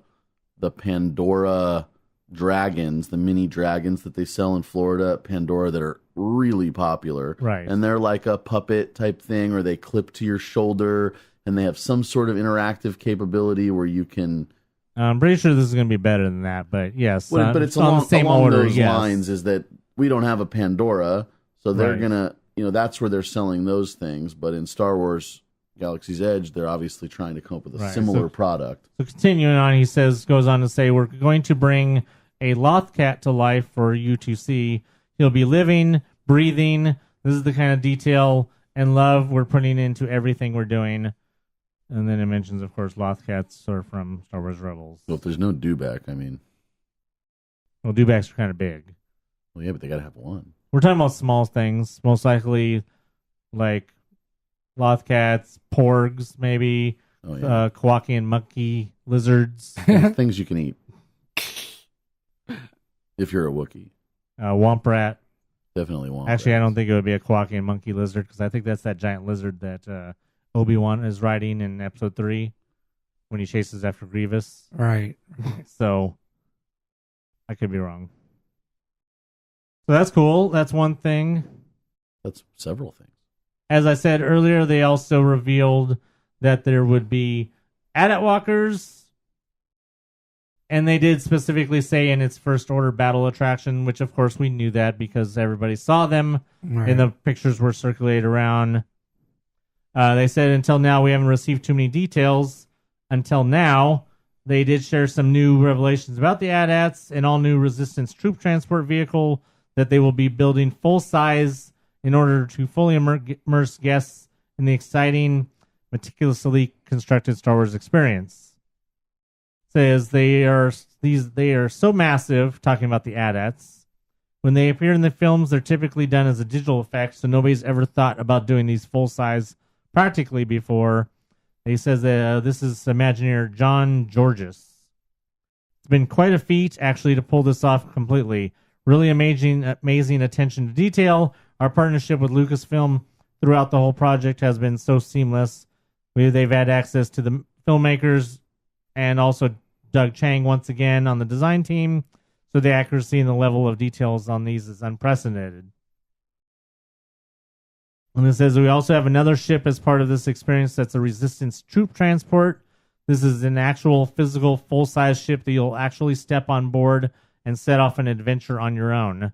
Pandora dragons, the mini dragons that they sell in Florida at Pandora that are really popular. Right. And they're like a puppet type thing, or they clip to your shoulder, and they have some sort of interactive capability where you can... I'm pretty sure this is going to be better than that, but yes. But it's on the same along order, those yes. lines, is that we don't have a Pandora, so they're Right. going to... that's where they're selling those things. But in Star Wars Galaxy's Edge, they're obviously trying to come up with a Right. similar product. So continuing on, he goes on to say, "We're going to bring a Lothcat to life for you to see. He'll be living, breathing. This is the kind of detail and love we're putting into everything we're doing." And then it mentions, of course, Lothcats are from Star Wars Rebels. So if there's no dewback, I mean... Well, dewbacks are kind of big. Well, yeah, but they got to have one. We're talking about small things, most likely like Lothcats, porgs, maybe, Oh, yeah. Kowakian monkey lizards, Things you can eat. If you're a Wookiee. womp rat. Definitely one. Actually, I don't think it would be a Kowakian monkey lizard because I think that's that giant lizard that Obi-Wan is riding in Episode 3 when he chases after Grievous. Right. So I could be wrong. So that's cool. That's one thing. That's several things. As I said earlier, they also revealed that there would be AT-AT walkers. And they did specifically say in its first order battle attraction, which of course we knew that because everybody saw them Right. and the pictures were circulated around. They said until now we haven't received too many details. Until now, they did share some new revelations about the AT-ATs, an all-new Resistance troop transport vehicle that they will be building full size in order to fully immerse guests in the exciting, meticulously constructed Star Wars experience. Says they are so massive, talking about the AT-ATs. When they appear in the films, they're typically done as a digital effect, so nobody's ever thought about doing these full size practically before. He says that this is Imagineer John Georges. It's been quite a feat, actually, to pull this off completely. Really amazing attention to detail. Our partnership with Lucasfilm throughout the whole project has been so seamless. They've had access to the filmmakers and also Doug Chang once again on the design team. So the accuracy and the level of details on these is unprecedented. And it says we also have another ship as part of this experience that's a Resistance troop transport. This is an actual physical full-size ship that you'll actually step on board and set off an adventure on your own.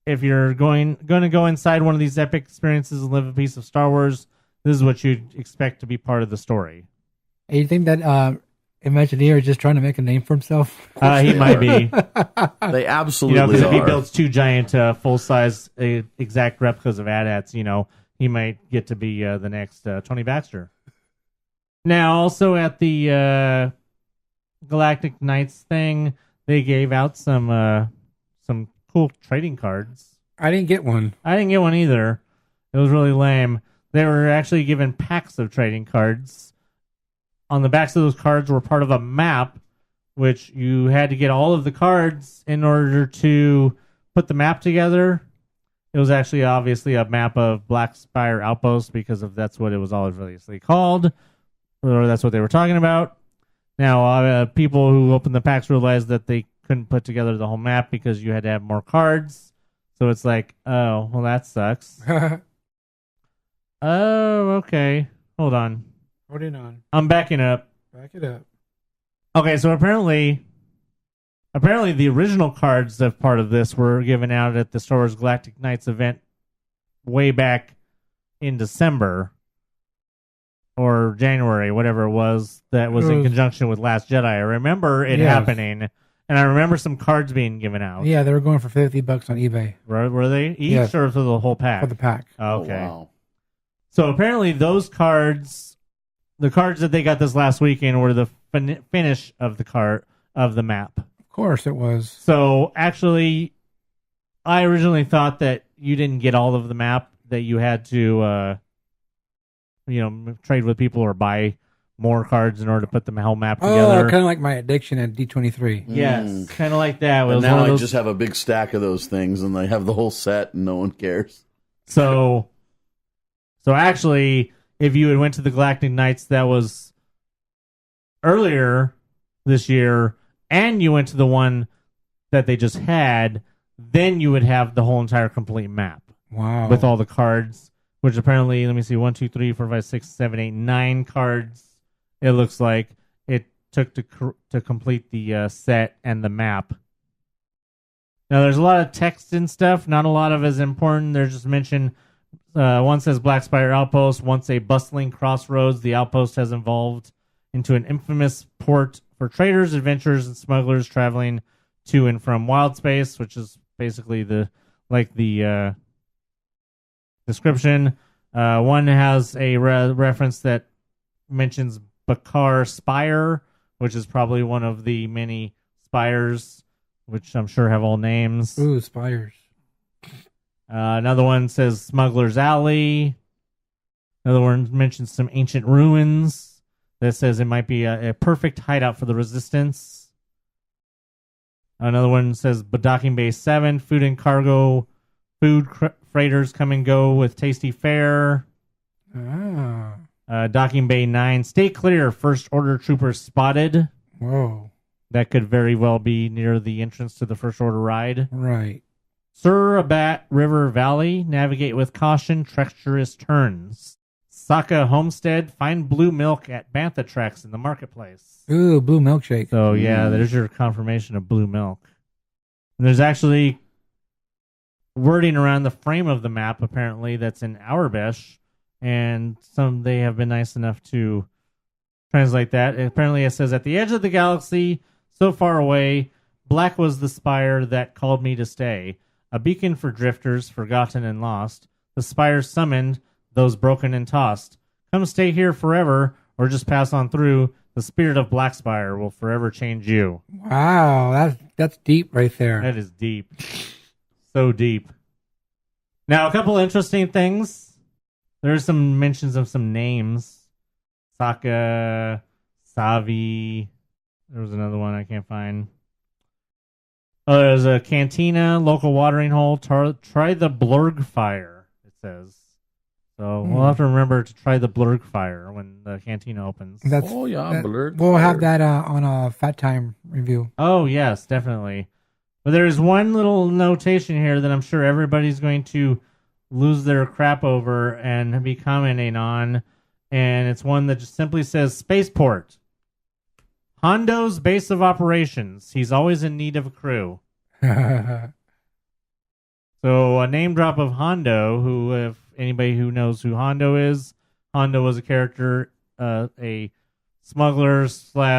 If you're going to go inside one of these epic experiences and live a piece of Star Wars, this is what you'd expect to be part of the story. You think that Imagineer is just trying to make a name for himself? He might be. They absolutely Because if he are. builds two giant full-size exact replicas of AT-ATs, he might get to be the next Tony Baxter. Now, also at the Galactic Knights thing, they gave out some cool trading cards. I didn't get one. I didn't get one either. It was really lame. They were actually given packs of trading cards. On the backs of those cards were part of a map, which you had to get all of the cards in order to put the map together. It was actually obviously a map of Black Spire Outpost because that's what it was obviously called, or that's what they were talking about. Now, people who opened the packs realized that they couldn't put together the whole map because you had to have more cards. So it's like, oh, well, that sucks. Oh, okay. Hold on. Holding on. I'm backing up. Back it up. Okay, so apparently the original cards of part of this were given out at the Star Wars Galactic Nights event way back in December or January, whatever it was, that was in conjunction with Last Jedi. I remember it happening, and I remember some cards being given out. Yeah, they were going for $50 on eBay. Were they? Each or for the whole pack? For the pack. Okay. Oh, wow. So apparently those cards, the cards that they got this last weekend, were the finish of the map. Of course it was. So actually, I originally thought that you didn't get all of the map, that you had to, trade with people or buy more cards in order to put the whole map together. Oh, kind of like my addiction at D23. Yes, kind of like that. And now I just have a big stack of those things, and they have the whole set, and no one cares. So actually, if you had went to the Galactic Nights that was earlier this year, and you went to the one that they just had, then you would have the whole entire complete map. Wow. With all the cards, which apparently, let me see, 1, 2, 3, 4, 5, 6, 7, 8, 9 cards. It looks like it took to complete the set and the map. Now, there's a lot of text and stuff. Not a lot of it is important. There's just mentioned. One says Black Spire Outpost. Once a bustling crossroads, the outpost has evolved into an infamous port for traders, adventurers, and smugglers traveling to and from wild space, which is basically the description. One has a reference that mentions Bakar Spire, which is probably one of the many spires, which I'm sure have all names. Ooh, spires. Another one says Smuggler's Alley. Another one mentions some ancient ruins that says it might be a perfect hideout for the Resistance. Another one says Docking Bay 7, food and cargo, freighters come and go with tasty fare. Docking Bay 9, stay clear, First Order troopers spotted. Whoa. That could very well be near the entrance to the First Order ride. Right. Surabat River Valley, navigate with caution, treacherous turns. Saka Homestead, find blue milk at Bantha Tracks in the marketplace. Ooh, blue milkshake. So, yeah, there's your confirmation of blue milk. And there's actually wording around the frame of the map, apparently, that's in Auerbesh, and they have been nice enough to translate that. Apparently, it says, at the edge of the galaxy, so far away, black was the spire that called me to stay. A beacon for drifters, forgotten and lost. The spire summoned those broken and tossed. Come stay here forever, or just pass on through. The spirit of Black Spire will forever change you. Wow, that's deep right there. That is deep. So deep. Now, a couple interesting things. There's some mentions of some names. Saka, Savi. There was another one I can't find. Oh, there's a cantina, local watering hole. Try the Blurg Fire, it says. So we'll have to remember to try the Blurg Fire when the cantina opens. Blurg We'll Fire. have that on a Fat Time review. Oh, yes, definitely. But there's one little notation here that I'm sure everybody's going to lose their crap over and be commenting on. And it's one that just simply says Spaceport. Hondo's base of operations. He's always in need of a crew. So a name drop of Hondo, who, if anybody who knows who Hondo is, Hondo was a character, a smuggler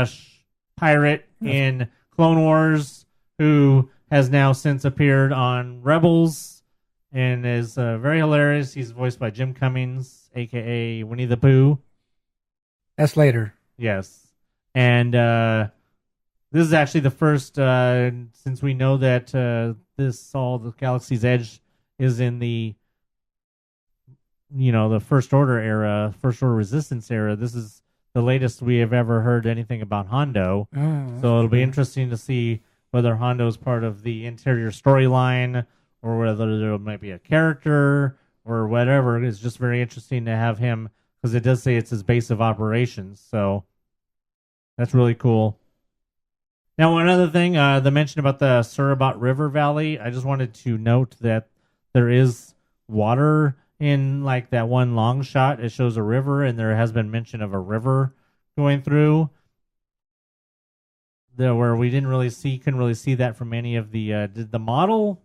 / pirate in Clone Wars, who has now since appeared on Rebels and is very hilarious. He's voiced by Jim Cummings, a.k.a. Winnie the Pooh. That's later. Yes. And this is actually the first, since we know that the Galaxy's Edge is in the, the First Order era, First Order Resistance era. This is the latest we have ever heard anything about Hondo. So it'll be interesting to see whether Hondo is part of the interior storyline or whether there might be a character or whatever. It's just very interesting to have him, because it does say it's his base of operations. So that's really cool. Now, one other thing, the mention about the Surabat River Valley, I just wanted to note that there is water in like that one long shot. It shows a river, and there has been mention of a river going through. where we couldn't really see that from any of the. Did the model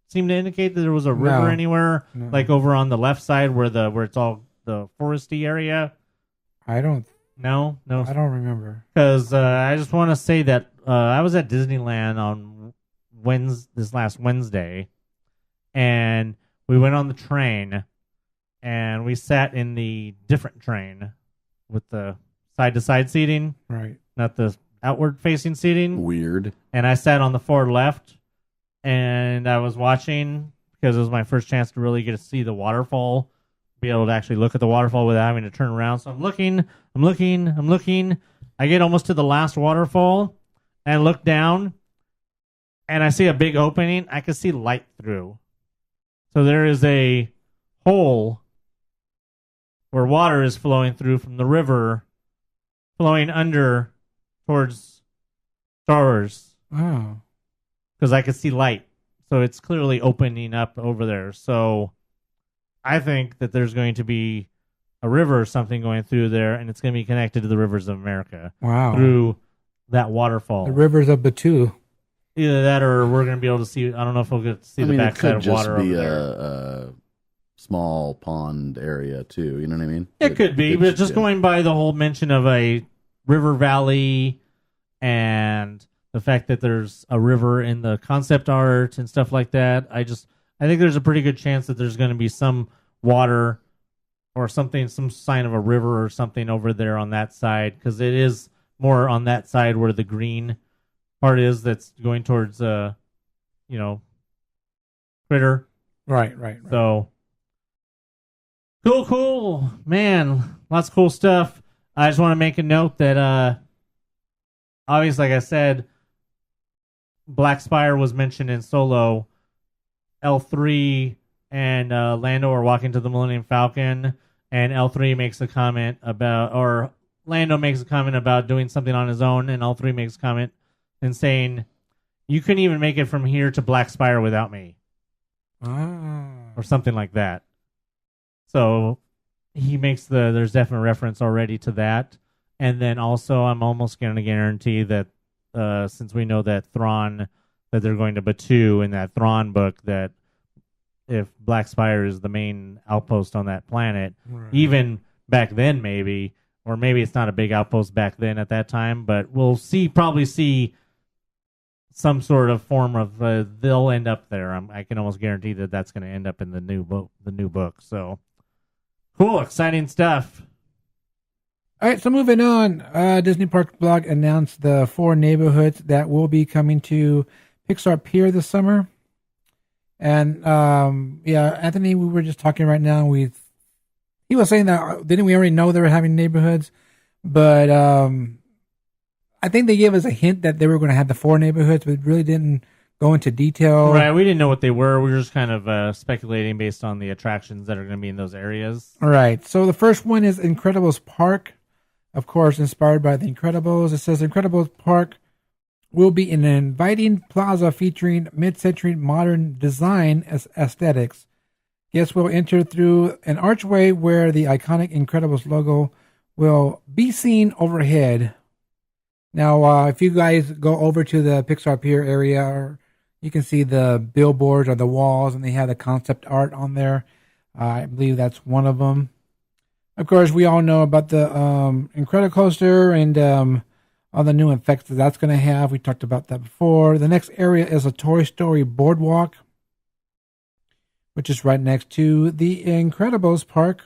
seem to indicate that there was a river anywhere, like over on the left side where it's all the foresty area? I don't. No, I don't remember. Because I just want to say that I was at Disneyland on this last Wednesday, and we went on the train, and we sat in the different train with the side-to-side seating, right? Not the outward-facing seating. Weird. And I sat on the far left, and I was watching because it was my first chance to really get to see the waterfall, be able to actually look at the waterfall without having to turn around. So I'm looking. I get almost to the last waterfall, and I look down, and I see a big opening. I can see light through. So there is a hole where water is flowing through from the river, flowing under towards stars. Oh. Because I could see light. So it's clearly opening up over there. So I think that there's going to be a river or something going through there, and it's going to be connected to the rivers of America. Wow. Through that waterfall. The rivers of Batu. Either that or we're going to be able to see, I don't know if we'll get to see the backside of water over there. It could just be a small pond area, too. You know what I mean? It could be, but just going by the whole mention of a river valley and the fact that there's a river in the concept art and stuff like that, I think there's a pretty good chance that there's going to be some water or something, some sign of a river or something over there on that side, because it is more on that side where the green part is that's going towards, Critter. Right. So, cool. Man, lots of cool stuff. I just want to make a note that, obviously, like I said, Black Spire was mentioned in Solo. L3 and Lando are walking to the Millennium Falcon, and L3 makes a comment about, or Lando makes a comment about doing something on his own, and L3 makes a comment and saying, "You couldn't even make it from here to Black Spire without me," or something like that. So he makes there's definite reference already to that, and then also I'm almost going to guarantee that since we know that Thrawn, that they're going to Batu in that Thrawn book, that if Black Spire is the main outpost on that planet, even back then maybe, or maybe it's not a big outpost back then at that time, but we'll probably see some sort of form of they'll end up there. I can almost guarantee that that's going to end up in the new book. So cool, exciting stuff. All right, so moving on. Disney Parks blog announced the 4 neighborhoods that will be coming to Pixar Pier this summer. And Anthony, we were just talking right now. He was saying that didn't we already know they were having neighborhoods? But I think they gave us a hint that they were going to have the 4 neighborhoods, but really didn't go into detail. Right, we didn't know what they were. We were just kind of speculating based on the attractions that are going to be in those areas. All right, so the first one is Incredibles Park, of course, inspired by The Incredibles. It says Incredibles Park will be an inviting plaza featuring mid-century modern design as aesthetics. Guests will enter through an archway where the iconic Incredibles logo will be seen overhead. Now, if you guys go over to the Pixar Pier area, you can see the billboards or the walls, and they have the concept art on there. I believe that's one of them. Of course, we all know about the Incredicoaster and all the new effects that's going to have. We talked about that before. The next area is a Toy Story boardwalk, which is right next to the Incredibles park.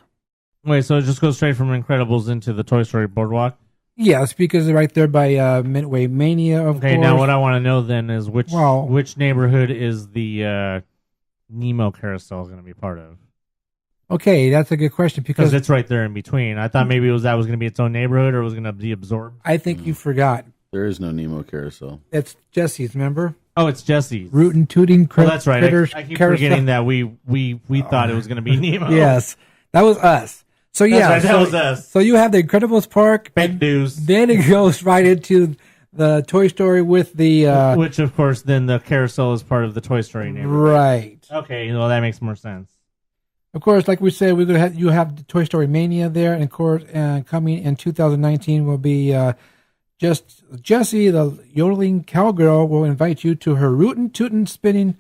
Wait, so it just goes straight from Incredibles into the Toy Story boardwalk? Yes, because it's right there by Midway Mania, of course. Okay, now what I want to know then is which neighborhood is the Nemo Carousel going to be part of? Okay, that's a good question because it's right there in between. I thought maybe that was going to be its own neighborhood or it was going to be absorbed. I think you forgot. There is no Nemo Carousel. It's Jesse's, remember? Oh, it's Jesse's. Rootin' Tooting that's right. I keep forgetting that we thought it was going to be Nemo. Yes, that was us. So yeah, right, that was us. So you have the Incredibles park. Fake news. Then it goes right into the Toy Story with the... which, of course, then the carousel is part of the Toy Story neighborhood. Right. Okay, well, that makes more sense. Of course, like we said, you have the Toy Story Mania there, and of course, coming in 2019 will be Just Jessie, the yodeling cowgirl, will invite you to her rootin' tootin' spin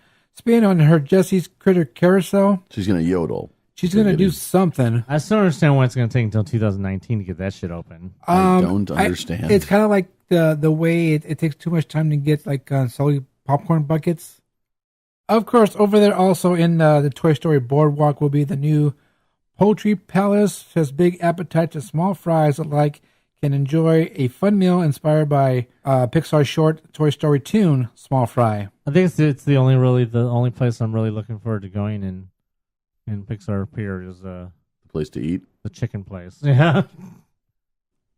on her Jessie's critter carousel. She's going to yodel. She's going to do something. I still don't understand why it's going to take until 2019 to get that shit open. I don't understand. It's kind of like the way it takes too much time to get like solid popcorn buckets. Of course, over there also in the Toy Story Boardwalk will be the new Poultry Palace. Has big appetite to small fries alike. Can enjoy a fun meal inspired by Pixar's short Toy Story tune, Small Fry. I think it's the only place I'm really looking forward to going in Pixar Pier is the place to eat. The chicken place. Yeah.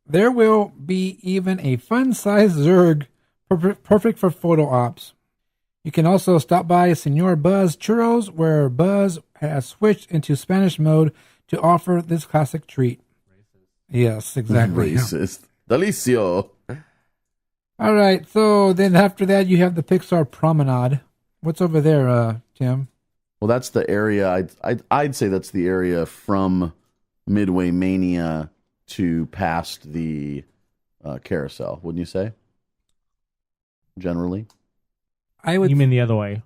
There will be even a fun-sized Zurg, perfect for photo ops. You can also stop by Senor Buzz Churros, where Buzz has switched into Spanish mode to offer this classic treat. Racist. Yes, exactly. Racist. Delicio. All right, so then after that, you have the Pixar Promenade. What's over there, Tim? Well, that's the area. I'd say that's the area from Midway Mania to past the carousel. Wouldn't you say? Generally, You mean the other way?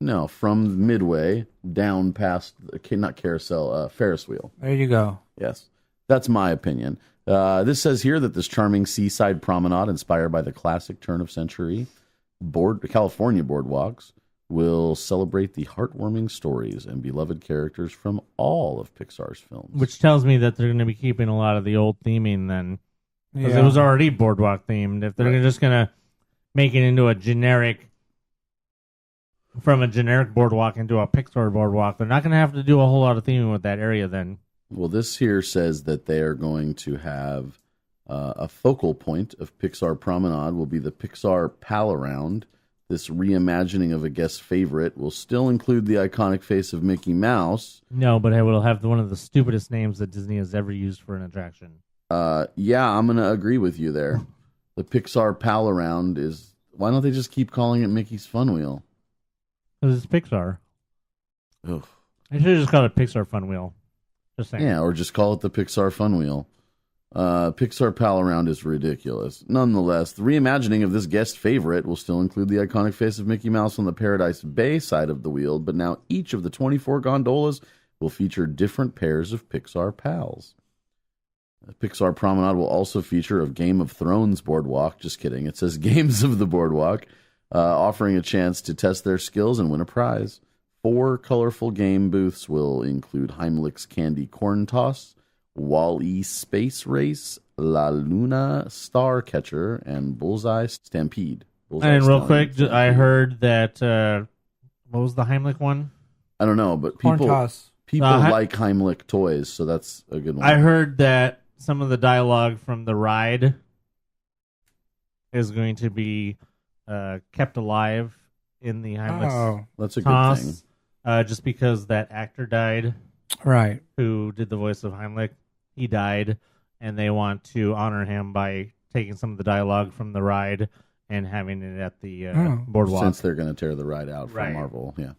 No, from Midway down past not carousel, Ferris wheel. There you go. Yes, that's my opinion. This says here that this charming seaside promenade, inspired by the classic turn-of-century California boardwalks, will celebrate the heartwarming stories and beloved characters from all of Pixar's films. Which tells me that they're going to be keeping a lot of the old theming then. Because it was already boardwalk themed. If they're just going to make it into from a generic boardwalk into a Pixar boardwalk, they're not going to have to do a whole lot of theming with that area then. Well, this here says that they are going to have a focal point of Pixar Promenade will be the Pixar Pal Around. This reimagining of a guest favorite will still include the iconic face of Mickey Mouse. No, but it will have one of the stupidest names that Disney has ever used for an attraction. Yeah, I'm going to agree with you there. The Pixar Pal Around is... Why don't they just keep calling it Mickey's Fun Wheel? Because it's Pixar. Ugh. I should have just called it Pixar Fun Wheel. Just saying. Yeah, or just call it the Pixar Fun Wheel. Pixar Pal Around is ridiculous. Nonetheless, the reimagining of this guest favorite will still include the iconic face of Mickey Mouse on the Paradise Bay side of the wheel, but now each of the 24 gondolas will feature different pairs of Pixar pals. The Pixar Promenade will also feature a Game of Thrones boardwalk. Just kidding. It says Games of the Boardwalk, offering a chance to test their skills and win a prize. 4 colorful game booths will include Heimlich's Candy Corn Toss, Wall-E Space Race, La Luna Star Catcher, and Bullseye Stampede. And real quick, I heard that, what was the Heimlich one? I don't know, but people like Heimlich toys, so that's a good one. I heard that some of the dialogue from the ride is going to be kept alive in the Heimlich that's a toss, good thing. just because that actor died. Right. Who did the voice of Heimlich. He died, and they want to honor him by taking some of the dialogue from the ride and having it at the boardwalk. Since they're going to tear the ride out from Marvel, yeah.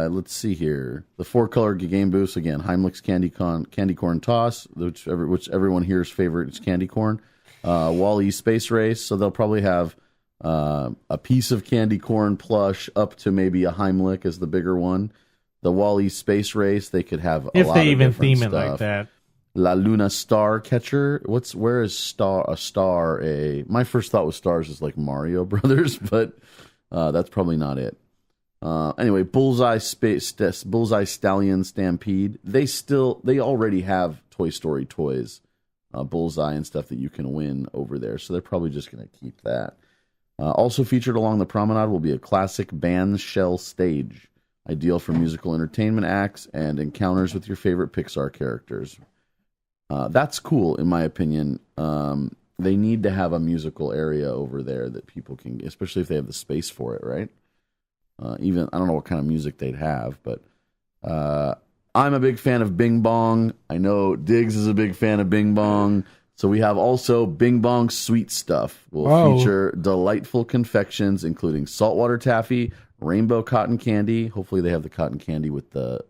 Let's see here. The 4-color game booths, again, Heimlich's Candy Corn Toss, which everyone here's favorite is candy corn. Wall-E Space Race, so they'll probably have a piece of candy corn plush up to maybe a Heimlich as the bigger one. The Wall-E Space Race, they could have a lot of different stuff. If they even theme it like that. La Luna Star Catcher. Where is star? My first thought was stars is like Mario Brothers, but that's probably not it. Anyway, Bullseye Stallion Stampede. They already have Toy Story toys, Bullseye and stuff that you can win over there, so they're probably just going to keep that. Also featured along the promenade will be a classic band shell stage, ideal for musical entertainment acts and encounters with your favorite Pixar characters. That's cool, in my opinion. They need to have a musical area over there that people can, especially if they have the space for it, right? Even I don't know what kind of music they'd have, but I'm a big fan of Bing Bong. I know Diggs is a big fan of Bing Bong. So we have also Bing Bong Sweet Stuff. Will feature delightful confections, including saltwater taffy, rainbow cotton candy. Hopefully they have the cotton candy with the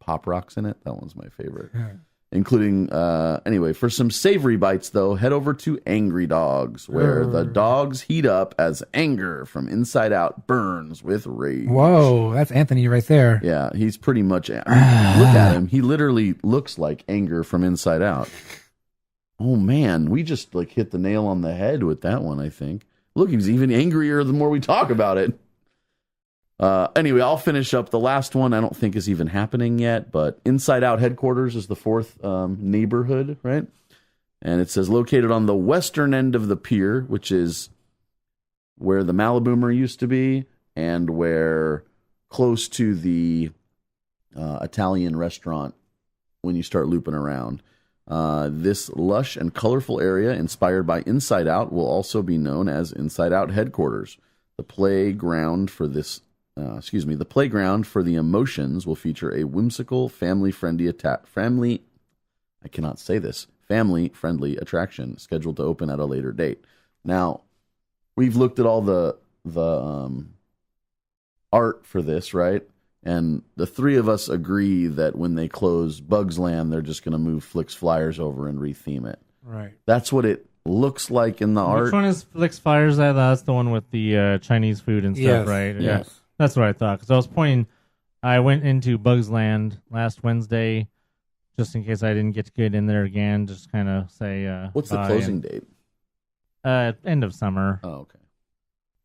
Pop Rocks in it. That one's my favorite. including, anyway, for some savory bites, though, head over to Angry Dogs, where the dogs heat up as anger from inside out burns with rage. Whoa, that's Anthony right there. Yeah, he's pretty much, look at him. He literally looks like anger from inside out. Oh, man, we just like hit the nail on the head with that one, I think. Look, he's even angrier the more we talk about it. Anyway, I'll finish up the last one. I don't think is even happening yet, but Inside Out headquarters is the fourth neighborhood, right? And it says located on the western end of the pier, which is where the Maliboomer used to be and where close to the Italian restaurant when you start looping around. This lush and colorful area inspired by Inside Out will also be known as Inside Out headquarters. The playground for the playground for the emotions will feature a whimsical, family-friendly attraction scheduled to open at a later date. Now, we've looked at all the art for this, right? And the three of us agree that when they close Bugs Land, they're just going to move Flix Flyers over and retheme it. Right. That's what it looks like in the art. Which one is Flix Flyers? That's the one with the Chinese food and stuff, Yes. right? Yes. Yeah. That's what I thought. Because I went into Bugs Land last Wednesday, just in case I didn't get to get in there again, just kind of say What's the bye closing date? End of summer. Oh, okay.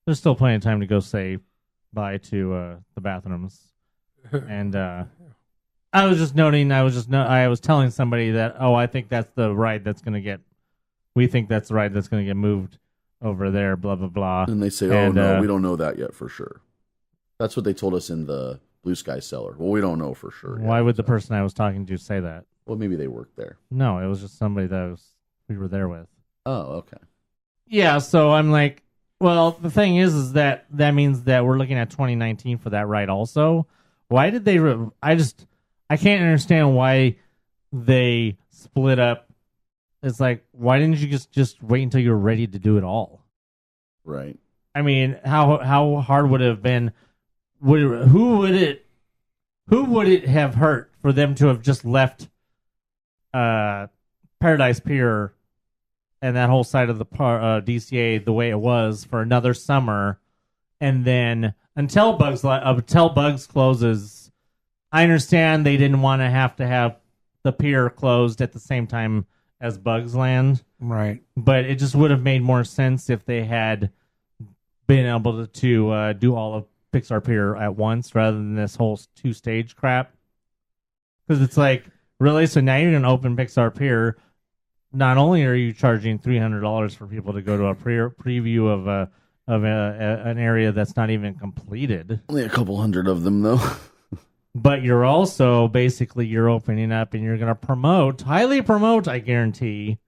There's still plenty of time to go say bye to the bathrooms. And I was just noting, I was telling somebody that, I think that's the ride that's going to get, we think that's the ride that's going to get moved over there, blah, blah, blah. And they say, no, we don't know that yet for sure. That's what they told us in the Blue Sky Cellar. Well, we don't know for sure. Why would the person I was talking to say that? Well, maybe they worked there. No, it was just somebody that we were there with. Oh, okay. Yeah, so I'm like, well, the thing is that means that we're looking at 2019 for that ride also. Why did they? I can't understand why they split up. It's like, why didn't you just wait until you were ready to do it all? Right. I mean, how hard would it have been? Who would it have hurt for them to have just left Paradise Pier and that whole side of the DCA the way it was for another summer, and then until Bugs closes? I understand they didn't want to have the pier closed at the same time as Bugs Land, Right. but it just would have made more sense if they had been able to do all of Pixar Pier at once rather than this whole 2-stage crap. Because it's like, really? So now you're going to open Pixar Pier. Not only are you charging $300 for people to go to a preview of an area that's not even completed. Only a couple hundred of them, though. But you're also you're opening up and you're going to highly promote, I guarantee.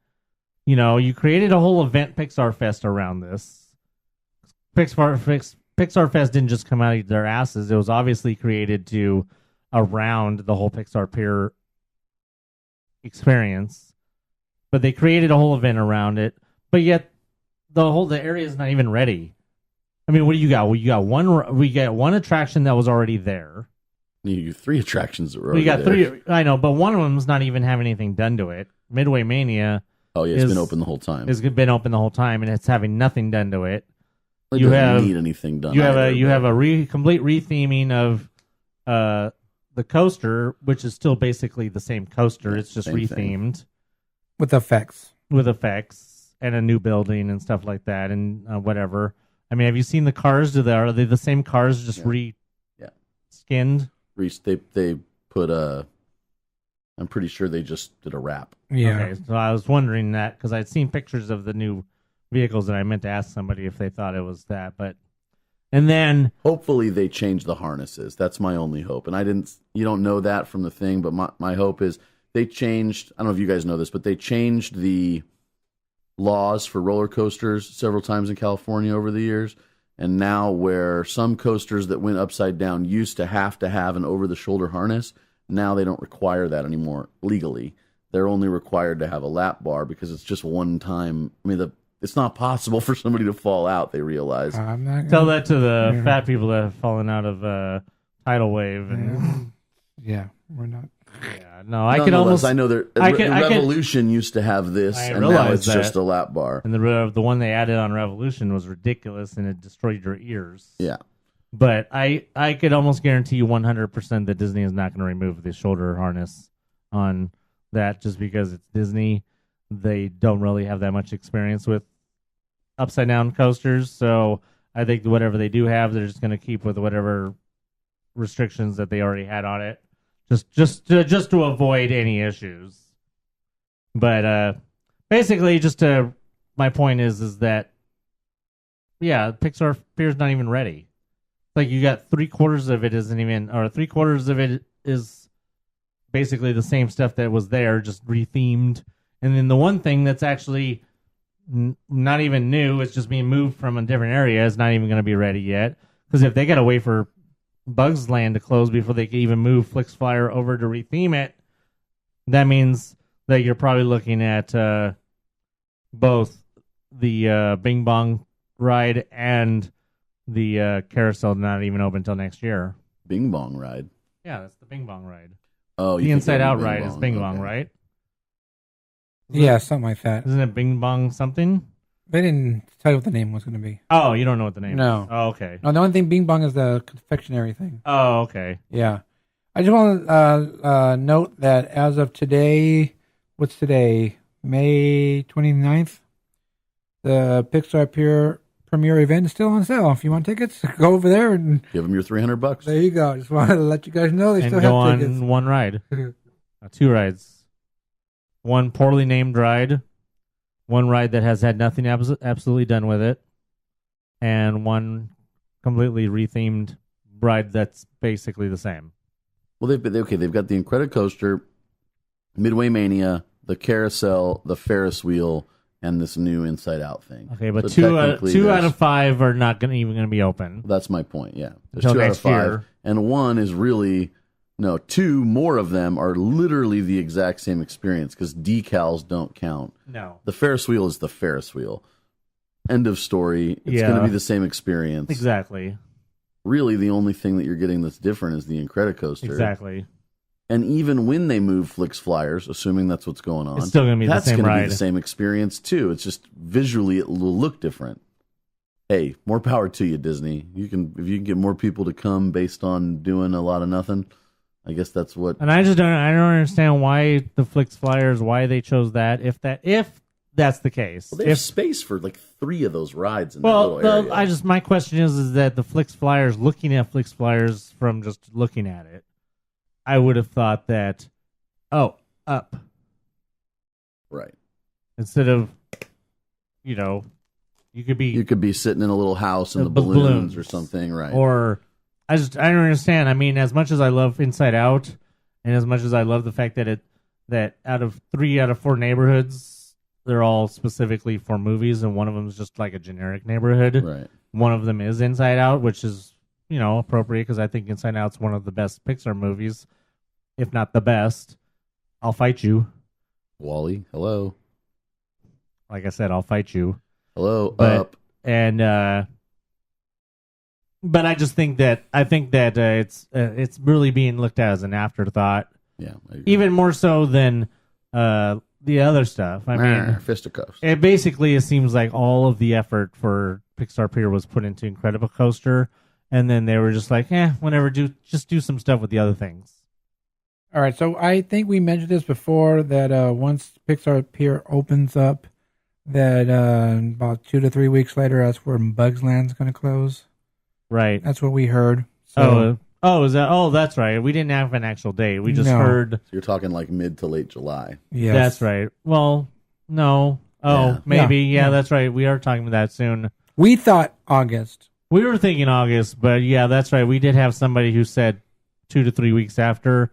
You created a whole event, Pixar Fest, around this. Pixar Fest didn't just come out of their asses. It was obviously created around the whole Pixar Pier experience. But they created a whole event around it. But yet, the area is not even ready. I mean, what do you got? Well, we got one attraction that was already there. You 3 attractions that were We got there. 3. I know, but one of them's not even having anything done to it. Midway Mania. Oh yeah, it's been open the whole time. It's been open the whole time, and it's having nothing done to it. It doesn't need anything done. You have a complete retheming of the coaster, which is still basically the same coaster. It's just rethemed with effects and a new building and stuff like that, and whatever. I mean, have you seen the cars? Are they the same cars, just skinned? They put I'm pretty sure they just did a wrap. Yeah. Okay, so I was wondering that because I'd seen pictures of the new vehicles, and I meant to ask somebody if they thought it was that. And then hopefully they changed the harnesses. That's my only hope. And you don't know that from the thing, but my hope is they changed. I don't know if you guys know this, but they changed the laws for roller coasters several times in California over the years. And now where some coasters that went upside down used to have an over-the-shoulder harness, now they don't require that anymore legally. They're only required to have a lap bar because it's just one time. I mean, it's not possible for somebody to fall out, they realize. Tell that to the fat people that have fallen out of Tidal Wave. And yeah, we're not. Yeah, no, I could almost. I know that Revolution used to have this, and now it's just a lap bar. And the one they added on Revolution was ridiculous, and it destroyed your ears. Yeah. But I could almost guarantee you 100% that Disney is not going to remove the shoulder harness on that just because it's Disney. They don't really have that much experience with upside down coasters, so I think whatever they do have, they're just going to keep with whatever restrictions that they already had on it, just to avoid any issues. But basically, my point is that Pixar Pier is not even ready. Like you got 3/4 of it isn't even, or 3/4 of it is basically the same stuff that was there, just rethemed. And then the one thing that's actually not even new, it's just being moved from a different area, is not even going to be ready yet. Because if they got to wait for Bugs Land to close before they can even move Flix Flyer over to retheme it, that means that you're probably looking at both the Bing Bong ride and the carousel not even open until next year. Bing Bong ride? Yeah, that's the Bing Bong ride. Oh, the Inside Out ride is Bing Bong, right? Yeah, something like that. Isn't it Bing Bong something? They didn't tell you what the name was going to be. Oh, you don't know what the name No. is? Oh, okay. No, the only thing Bing Bong is the confectionery thing. Oh, okay. Yeah. I just want to note that as of today, what's today? May 29th? The Pixar Pier premiere event is still on sale. If you want tickets, go over there and give them your $300. There you go. Just wanted to let you guys know they still have tickets. And go on one ride. 2 rides. One poorly named ride, one ride that has had nothing absolutely done with it, and one completely rethemed ride that's basically the same. Well, they've got the Incredicoaster, Midway Mania, the Carousel, the Ferris wheel, and this new Inside Out thing. Okay, but so two out of 5 are not even going to be open. That's my point. Yeah, there's until 2 next out of 5, year. And one is really. No, 2 more of them are literally the exact same experience because decals don't count. No. The Ferris wheel is the Ferris wheel. End of story. It's going to be the same experience. Exactly. Really, the only thing that you're getting that's different is the Incredicoaster. Exactly. And even when they move Flix Flyers, assuming that's what's going on, it's still going to be the same ride. That's going to be the same experience too. It's just visually it will look different. Hey, more power to you, Disney. If you can get more people to come based on doing a lot of nothing. I guess that's what. And I don't understand why the Flix Flyers, why they chose that. If that's the case, well, they have space for like 3 of those rides in that little area. My question is that the Flix Flyers, looking at Flix Flyers from just looking at it, I would have thought that, up, right, instead of, you could be sitting in a little house in the balloons or something, right, or. I don't understand. I mean, as much as I love Inside Out, and as much as I love the fact that out of 3 out of 4 neighborhoods, they're all specifically for movies, and one of them is just like a generic neighborhood. Right. One of them is Inside Out, which is appropriate because I think Inside Out's one of the best Pixar movies, if not the best. I'll fight you, Wall-E. Hello. Like I said, I'll fight you. Hello. Up. And. But I just think that it's really being looked at as an afterthought. Yeah, even more so than the other stuff. I mean, fisticuffs. It basically seems like all of the effort for Pixar Pier was put into Incredicoaster, and then they were just like, whenever, do some stuff with the other things. All right, so I think we mentioned this before that once Pixar Pier opens up, that about 2 to 3 weeks later, that's where Bugs Land's going to close. Right. That's what we heard. So, that's right. We didn't have an actual date. We just heard. So you're talking like mid to late July. Yes. That's right. Well, no. Oh, maybe. Yeah, that's right. We are talking about that soon. We thought August. We were thinking August, but yeah, that's right. We did have somebody who said 2 to 3 weeks after.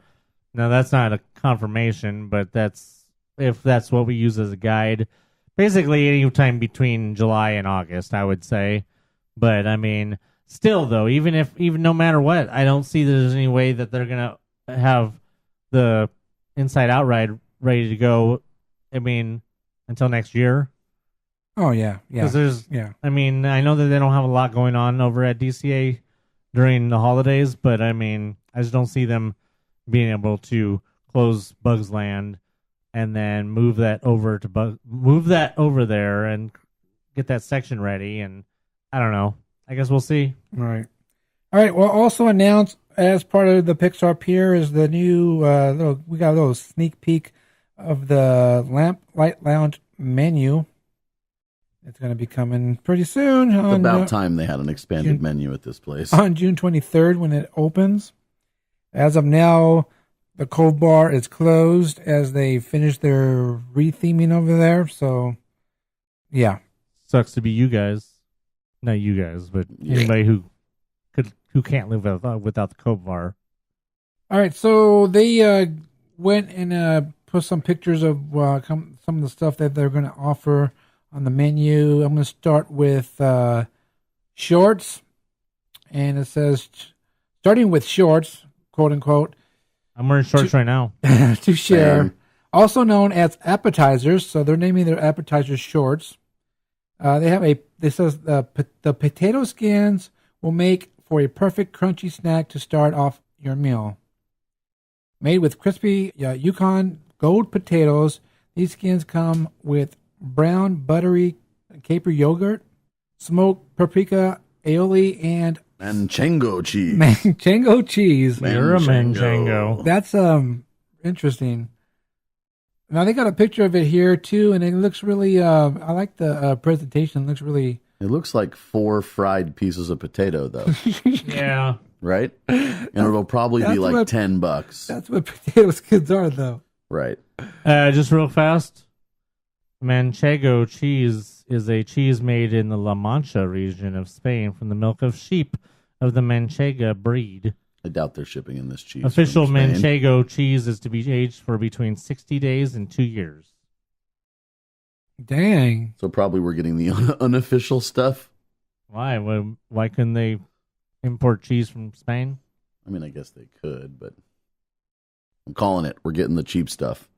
Now, that's not a confirmation, but if that's what we use as a guide. Basically, any time between July and August, I would say. But, I mean... Still, though, even no matter what, I don't see there's any way that they're gonna have the Inside Out ride ready to go. I mean, until next year. Oh yeah. Because I mean, I know that they don't have a lot going on over at DCA during the holidays, but I mean, I just don't see them being able to close Bugs Land, and then move that over there and get that section ready. And I don't know. I guess we'll see. All right. Well, also announced as part of the Pixar Pier is the new. We got a little sneak peek of the Lamplight Lounge menu. It's going to be coming pretty soon. It's about time they had an expanded menu at this place. On June 23rd when it opens. As of now, the Cove Bar is closed as they finish their re-theming over there. So, yeah. Sucks to be you guys. Not you guys, but anybody who can't live without the Cove Bar. All right, so they went and put some pictures of some of the stuff that they're going to offer on the menu. I'm going to start with shorts, and it says, starting with shorts, quote unquote. I'm wearing shorts right now. To share, also known as appetizers. So they're naming their appetizers shorts. This says the potato skins will make for a perfect crunchy snack to start off your meal. Made with crispy Yukon Gold potatoes, these skins come with brown buttery caper yogurt, smoked paprika aioli, and Manchego cheese. Manchego cheese. You're a manchego. That's interesting. Now they got a picture of it here too, and it looks really. I like the presentation. It looks really. It looks like 4 fried pieces of potato, though. Yeah. Right? And it'll probably be like $10. That's what potato skins are, though. Right. Just real fast. Manchego cheese is a cheese made in the La Mancha region of Spain from the milk of sheep of the Manchega breed. I doubt they're shipping in this cheese. Official Manchego cheese is to be aged for between 60 days and 2 years. Dang. So probably we're getting the unofficial stuff. Why? Why couldn't they import cheese from Spain? I mean, I guess they could, but I'm calling it. We're getting the cheap stuff.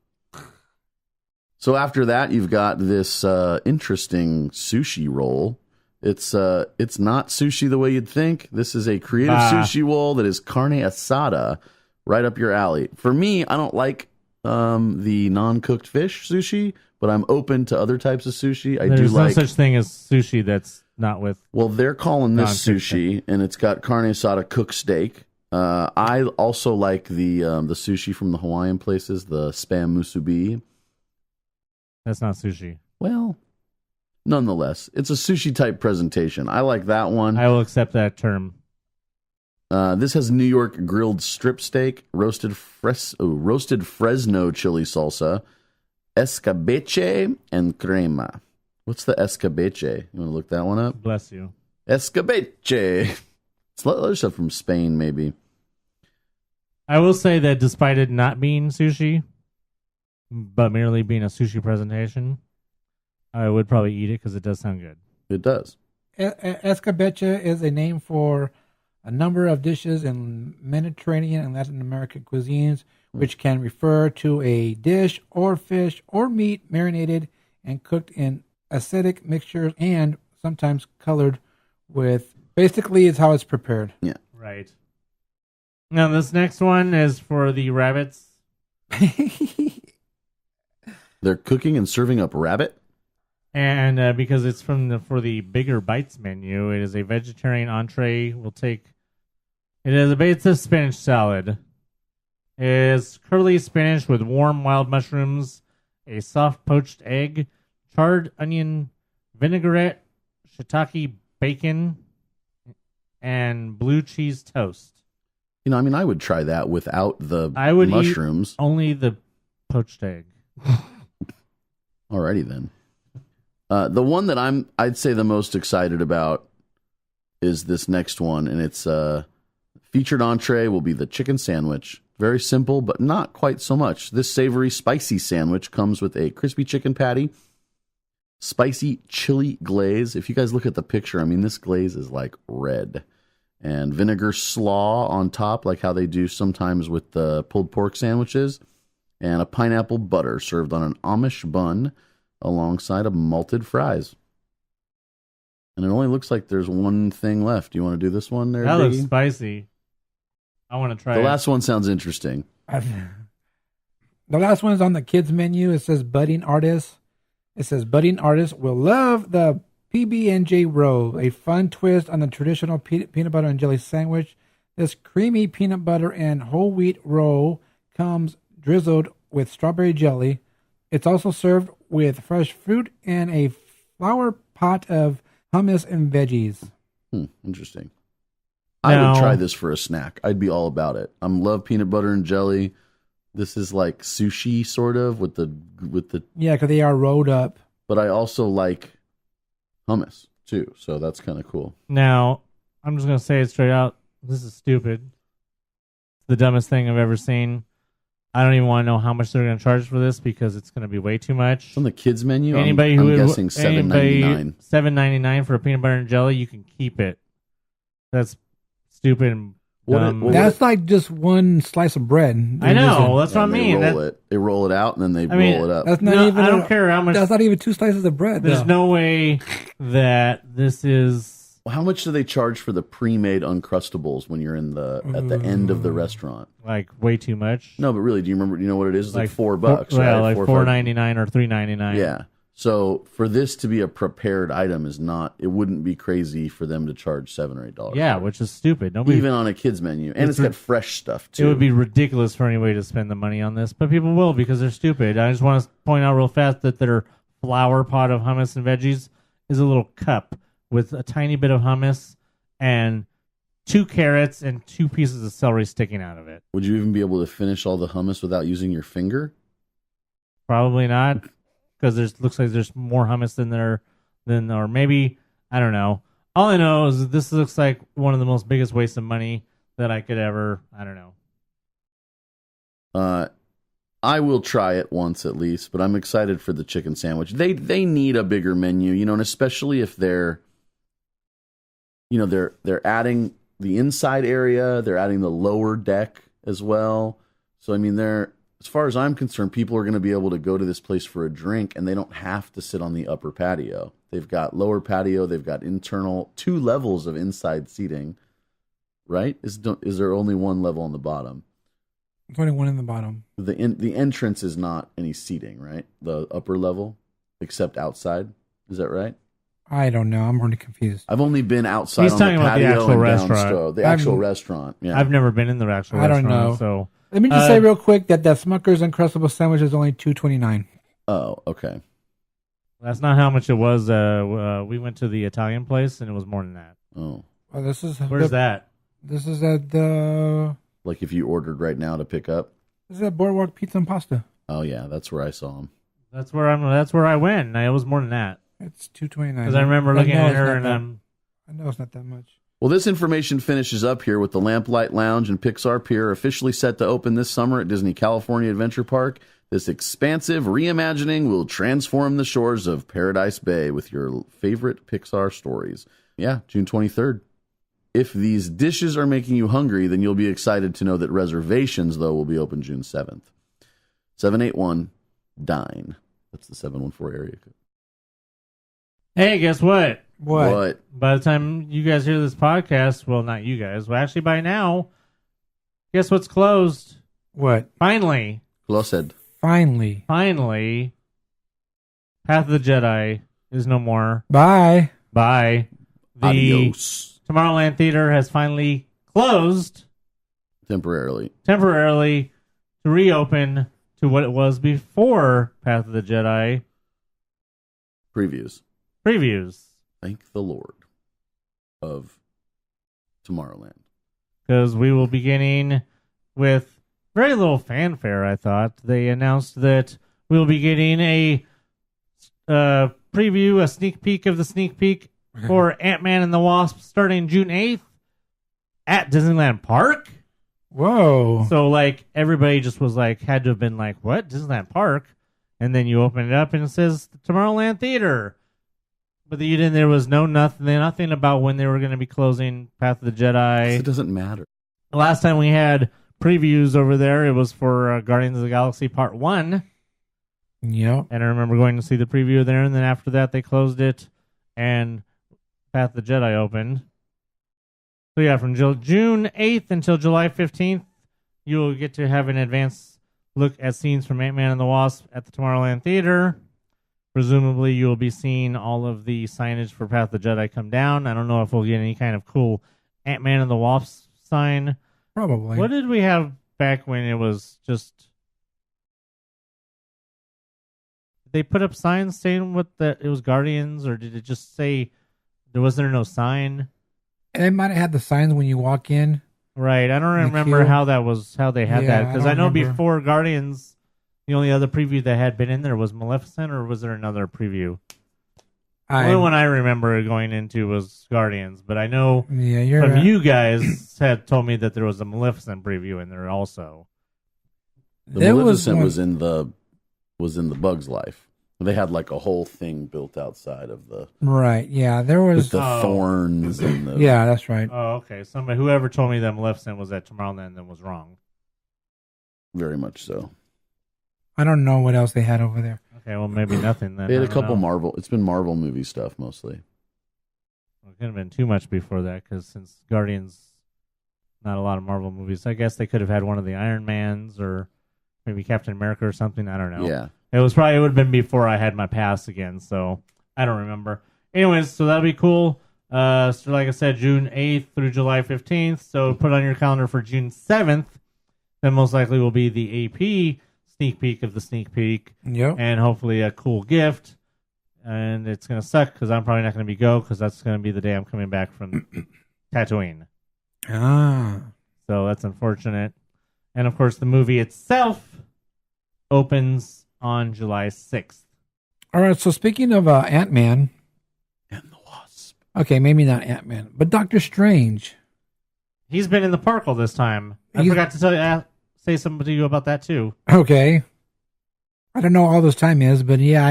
So after that, you've got this interesting sushi roll. It's not sushi the way you'd think. This is a creative sushi roll that is carne asada, right up your alley. For me, I don't like the non-cooked fish sushi, but I'm open to other types of sushi. There's no such thing as sushi that's not with. Well, they're calling this sushi, and it's got carne asada cooked steak. I also like the sushi from the Hawaiian places, the spam musubi. That's not sushi. Well, nonetheless, it's a sushi type presentation. I like that one. I will accept that term. This has New York grilled strip steak, roasted Fresno chili salsa, escabeche, and crema. What's the escabeche? You want to look that one up? Bless you. Escabeche. It's other stuff from Spain, maybe. I will say that despite it not being sushi, but merely being a sushi presentation, I would probably eat it because it does sound good. It does. Escabeche is a name for a number of dishes in Mediterranean and Latin American cuisines, which can refer to a dish or fish or meat marinated and cooked in acidic mixtures and sometimes colored with. Basically, it's how it's prepared. Yeah. Right. Now, this next one is for the rabbits. They're cooking and serving up rabbit? And because it's for the Bigger Bites menu, it is a vegetarian entree. It's a spinach salad. It is curly spinach with warm wild mushrooms, a soft poached egg, charred onion vinaigrette, shiitake bacon, and blue cheese toast. You know, I mean, I would try that without the mushrooms. Eat only the poached egg. Alrighty then. The one that I'd say the most excited about is this next one, and it's featured entree will be the chicken sandwich. Very simple, but not quite so much. This savory, spicy sandwich comes with a crispy chicken patty, spicy chili glaze. If you guys look at the picture, I mean, this glaze is like red. And vinegar slaw on top, like how they do sometimes with the pulled pork sandwiches. And a pineapple butter served on an Amish bun alongside of malted fries. And it only looks like there's one thing left. Do you want to do this one there, That Biggie? looks spicy. I want to try it. The last one sounds interesting. The last one is on the kids menu. It says budding artists. It says budding artists will love the PB&J roll, a fun twist on the traditional peanut butter and jelly sandwich. This creamy peanut butter and whole wheat roll comes drizzled with strawberry jelly. It's also served with fresh fruit and a flower pot of hummus and veggies. Interesting. I would try this for a snack. I'd be all about it. I love peanut butter and jelly. This is like sushi, sort of, with the Yeah, because they are rolled up. But I also like hummus too, so that's kind of cool. Now, I'm just gonna say it straight out. This is stupid. It's the dumbest thing I've ever seen. I don't even want to know how much they're going to charge for this because it's going to be way too much. It's on the kids menu. I'm $7.99 guessing $7.99 for a peanut butter and jelly. You can keep it. That's stupid and dumb. That's like just one slice of bread. I know. That's what I mean. They roll it out and then they roll it up. That's not even. I don't care how much. That's not even 2 slices of bread. There's no way that this is. Well, how much do they charge for the pre-made Uncrustables when you're at the end of the restaurant? Like way too much. No, but really, do you remember? You know what it is? It's like $4, right? Yeah, like $4.99 or $3.99. Yeah. So for this to be a prepared item is not. It wouldn't be crazy for them to charge $7 or $8. Yeah, which is stupid. Even on a kids menu, and it's got fresh stuff too. It would be ridiculous for anybody to spend the money on this, but people will because they're stupid. I just want to point out real fast that their flower pot of hummus and veggies is a little cup with a tiny bit of hummus and 2 carrots and 2 pieces of celery sticking out of it. Would you even be able to finish all the hummus without using your finger? Probably not, because looks like there's more hummus or maybe, I don't know. All I know is that this looks like one of the most biggest wastes of money that I could ever, I don't know. I will try it once at least, but I'm excited for the chicken sandwich. They need a bigger menu, and especially if they're adding the inside area, they're adding the lower deck as well. So I mean, as far as I'm concerned, people are going to be able to go to this place for a drink, and they don't have to sit on the upper patio. They've got lower patio, they've got internal 2 levels of inside seating. Right? Is there only 1 level on the bottom? There's only 1 in the bottom. The entrance is not any seating, right? The upper level, except outside. Is that right? I don't know. I'm already confused. I've only been outside. He's on talking the about the patio actual and restaurant. The actual restaurant. Yeah. I've never been in the actual restaurant. I don't know. So let me just say real quick that Smucker's Uncrustable sandwich is only $2.29. Oh, okay. That's not how much it was. We went to the Italian place and it was more than that. Oh. Well, Where's that? This is at the. Like if you ordered right now to pick up. This is at Boardwalk Pizza and Pasta. Oh yeah, that's where I saw him. That's where I went. And it was more than that. It's $2.29. Because I remember looking at her and I know it's not that much. Well, this information finishes up here with the Lamplight Lounge and Pixar Pier officially set to open this summer at Disney California Adventure Park. This expansive reimagining will transform the shores of Paradise Bay with your favorite Pixar stories. Yeah, June 23rd. If these dishes are making you hungry, then you'll be excited to know that reservations, though, will be open June 7th. 781-DINE. That's the 714 area code. Hey, guess what? What? By the time you guys hear this podcast, well, not you guys, but actually by now, guess what's closed? What? Finally. Closed. Finally. Path of the Jedi is no more. Bye. The Adios. Tomorrowland Theater has finally closed. Temporarily to reopen to what it was before Path of the Jedi. Previews. Thank the Lord of Tomorrowland. Because we will be beginning with very little fanfare, I thought. They announced that we'll be getting a preview, a sneak peek of the sneak peek for Ant-Man and the Wasp starting June 8th at Disneyland Park. Whoa. So, everybody just was had to have been what? Disneyland Park? And then you open it up and it says Tomorrowland Theater. But there was nothing about when they were going to be closing Path of the Jedi. It doesn't matter. The last time we had previews over there, it was for Guardians of the Galaxy Part 1. Yep. And I remember going to see the preview there, and then after that they closed it, and Path of the Jedi opened. So yeah, from June 8th until July 15th, you'll get to have an advanced look at scenes from Ant-Man and the Wasp at the Tomorrowland Theater. Presumably, you will be seeing all of the signage for Path of the Jedi come down. I don't know if we'll get any kind of cool Ant-Man and the Wasp sign. Probably. What did we have back when it was just... Did they put up signs saying it was Guardians, or did it just say was there no sign? And they might have had the signs when you walk in. Right. I don't remember how they had that, because I know remember. before Guardians, the only other preview that had been in there was Maleficent, or was there another preview? The only one I remember going into was Guardians, but I know you guys had told me that there was a Maleficent preview in there also. The Maleficent was in the Bug's Life. They had like a whole thing built outside of the there was with the thorns and the that's right. Oh, okay. Whoever told me that Maleficent was at Tomorrowland then was wrong. Very much so. I don't know what else they had over there. Okay, well maybe nothing then. They had a couple Marvel. It's been Marvel movie stuff mostly. Well, it could have been too much before that, because since Guardians, not a lot of Marvel movies. I guess they could have had one of the Iron Mans or maybe Captain America or something. I don't know. Yeah. It would have been before I had my pass again, so I don't remember. Anyways, so that'll be cool. So like I said, June 8th through July 15th. So put on your calendar for June 7th. Then most likely will be the AP sneak peek of the sneak peek. Yep. And hopefully a cool gift. And it's going to suck because I'm probably not going to because that's going to be the day I'm coming back from Tatooine. So that's unfortunate. And of course, the movie itself opens on July 6th. All right, so speaking of Ant-Man. And the Wasp. Okay, maybe not Ant-Man, but Doctor Strange. He's been in the park all this time. I forgot to say something to you about that too. Okay. I don't know all this time is, but yeah,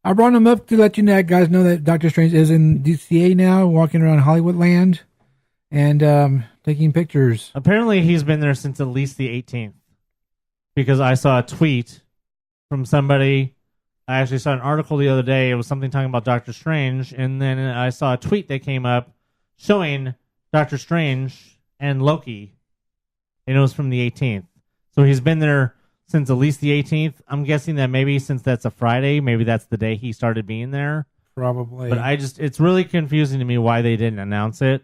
I brought him up to let you guys know that Doctor Strange is in DCA now, walking around Hollywood land and taking pictures. Apparently, he's been there since at least the 18th. Because I saw a tweet from somebody. I actually saw an article the other day. It was something talking about Doctor Strange. And then I saw a tweet that came up showing Doctor Strange and Loki. And it was from the 18th. So he's been there since at least the 18th. I'm guessing that maybe since that's a Friday, maybe that's the day he started being there. Probably. But it's really confusing to me why they didn't announce it.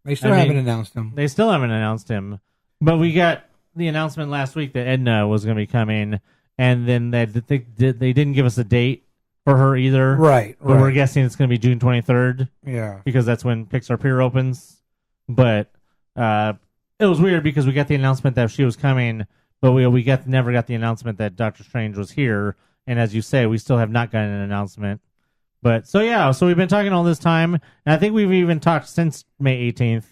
They still haven't announced him. They still haven't announced him. But we got the announcement last week that Edna was going to be coming, and then they didn't give us a date for her either. Right. But we're guessing it's going to be June 23rd. Yeah. Because that's when Pixar Pier opens. But it was weird because we got the announcement that she was coming, but we never got the announcement that Doctor Strange was here. And as you say, we still have not gotten an announcement. But so we've been talking all this time, and I think we've even talked since May 18th